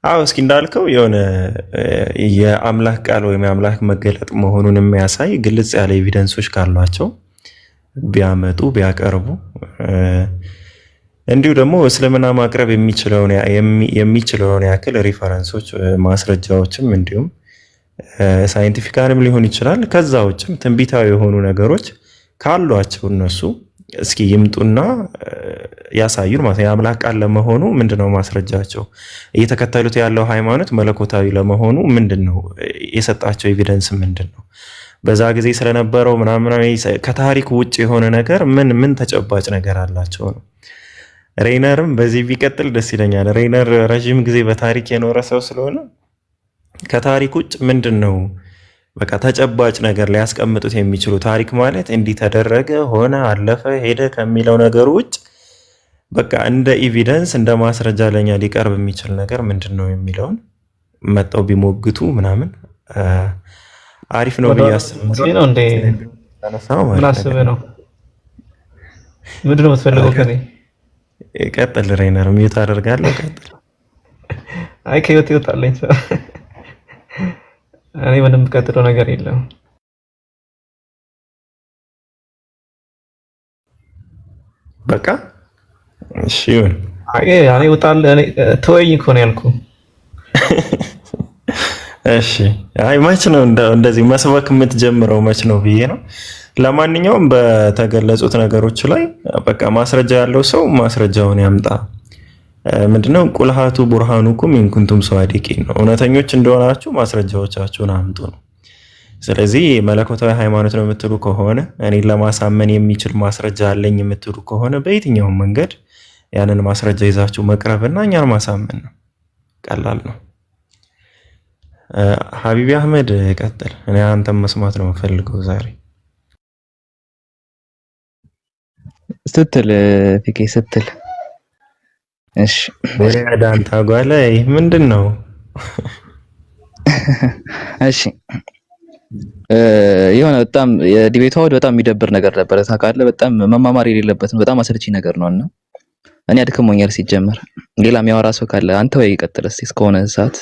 አዎ እስኪ እንዳልከው የሆነ የአምላክ ቃል ወይም የአምላክ መገለጥ መሆኑን የሚያሳይ ግልጽ ያለ ኤቪደንሶች ካሏቸው ቢያመጡ ቢያቀርቡ፣ እንዲሁ ደግሞ እስልምና ማቅረብ የሚችለውን ያክል ሪፈረንሶች ማስረጃዎችም እንዲሁም ሳይንቲፊካልም ሊሆን ይችላል። ከዛ ውጭም ትንቢታዊ የሆኑ ነገሮች ካሏቸው እነሱ እስኪ ይምጡና ያሳዩን ማለት የአምላክ ቃል ለመሆኑ ምንድነው ማስረጃቸው? እየተከተሉት ያለው ሃይማኖት መለኮታዊ ለመሆኑ ምንድነው የሰጣቸው ኤቪደንስ ምንድነው? በዛ ጊዜ ስለነበረው ምናምን ከታሪክ ውጭ የሆነ ነገር ምን ተጨባጭ ነገር አላቸው ነው። ሬይነርም በዚህ ቢቀጥል ደስ ይለኛል። ሬይነር ረጅም ጊዜ በታሪክ የኖረ ሰው ስለሆነ ከታሪክ ውጭ ምንድነው በቃ ተጨባጭ ነገር ሊያስቀምጡት የሚችሉ ታሪክ ማለት እንዲህ ተደረገ፣ ሆነ፣ አለፈ፣ ሄደ ከሚለው ነገር ውጭ በቃ እንደ ኤቪደንስ እንደ ማስረጃ ለኛ ሊቀርብ የሚችል ነገር ምንድነው የሚለውን መጣው ቢሞግቱ ምናምን አሪፍ ነው ብዬ አስባለሁ። ነው እንዴ? ምን አስበህ ነው? ምንድን ነው የምትፈልገው ከኔ? ቀጥል ሬነር፣ ሚዩት አደርጋለሁ። ቀጥል። አይ ከህይወት ይወጣልኝ ሰው እኔ ምንም ቀጥለው ነገር የለም። በቃ እሺ ይሁን። አይ እኔ ወጣል እኔ ተወኝ እኮ ነው ያልኩህ። እሺ አይ መች ነው እንደዚህ መስበክ የምትጀምረው መች ነው ብዬ ነው። ለማንኛውም በተገለጹት ነገሮች ላይ በቃ ማስረጃ ያለው ሰው ማስረጃውን ያምጣ። ምንድነው ቁልሃቱ ቡርሃኑኩም ኢን ኩንቱም ሷዲቂን ነው። እውነተኞች እንደሆናችሁ ማስረጃዎቻችሁን አምጡ ነው። ስለዚህ መለኮታዊ ሃይማኖት ነው የምትሉ ከሆነ እኔን ለማሳመን የሚችል ማስረጃ አለኝ የምትሉ ከሆነ በየትኛውም መንገድ ያንን ማስረጃ ይዛችሁ መቅረብና እኛን ማሳመን ነው። ቀላል ነው። ሀቢቢ አህመድ ቀጥል። እኔ አንተም መስማት ነው የምፈልገው ዛሬ ስትል ፊኬ ስትል። እሺ ወሬ አዳንታ ጓለ ምንድን ነው? እሺ የሆነ በጣም የዲቤቱ አውድ በጣም የሚደብር ነገር ነበር ታውቃለህ። በጣም መማማር የሌለበት ነው። በጣም አሰልቺ ነገር ነውና እኔ አድክሞኛል። ሲጀመር ሌላ የሚያወራ ሰው ካለ አንተ ወይ ቀጥል እስቲ እስከሆነ ሰዓት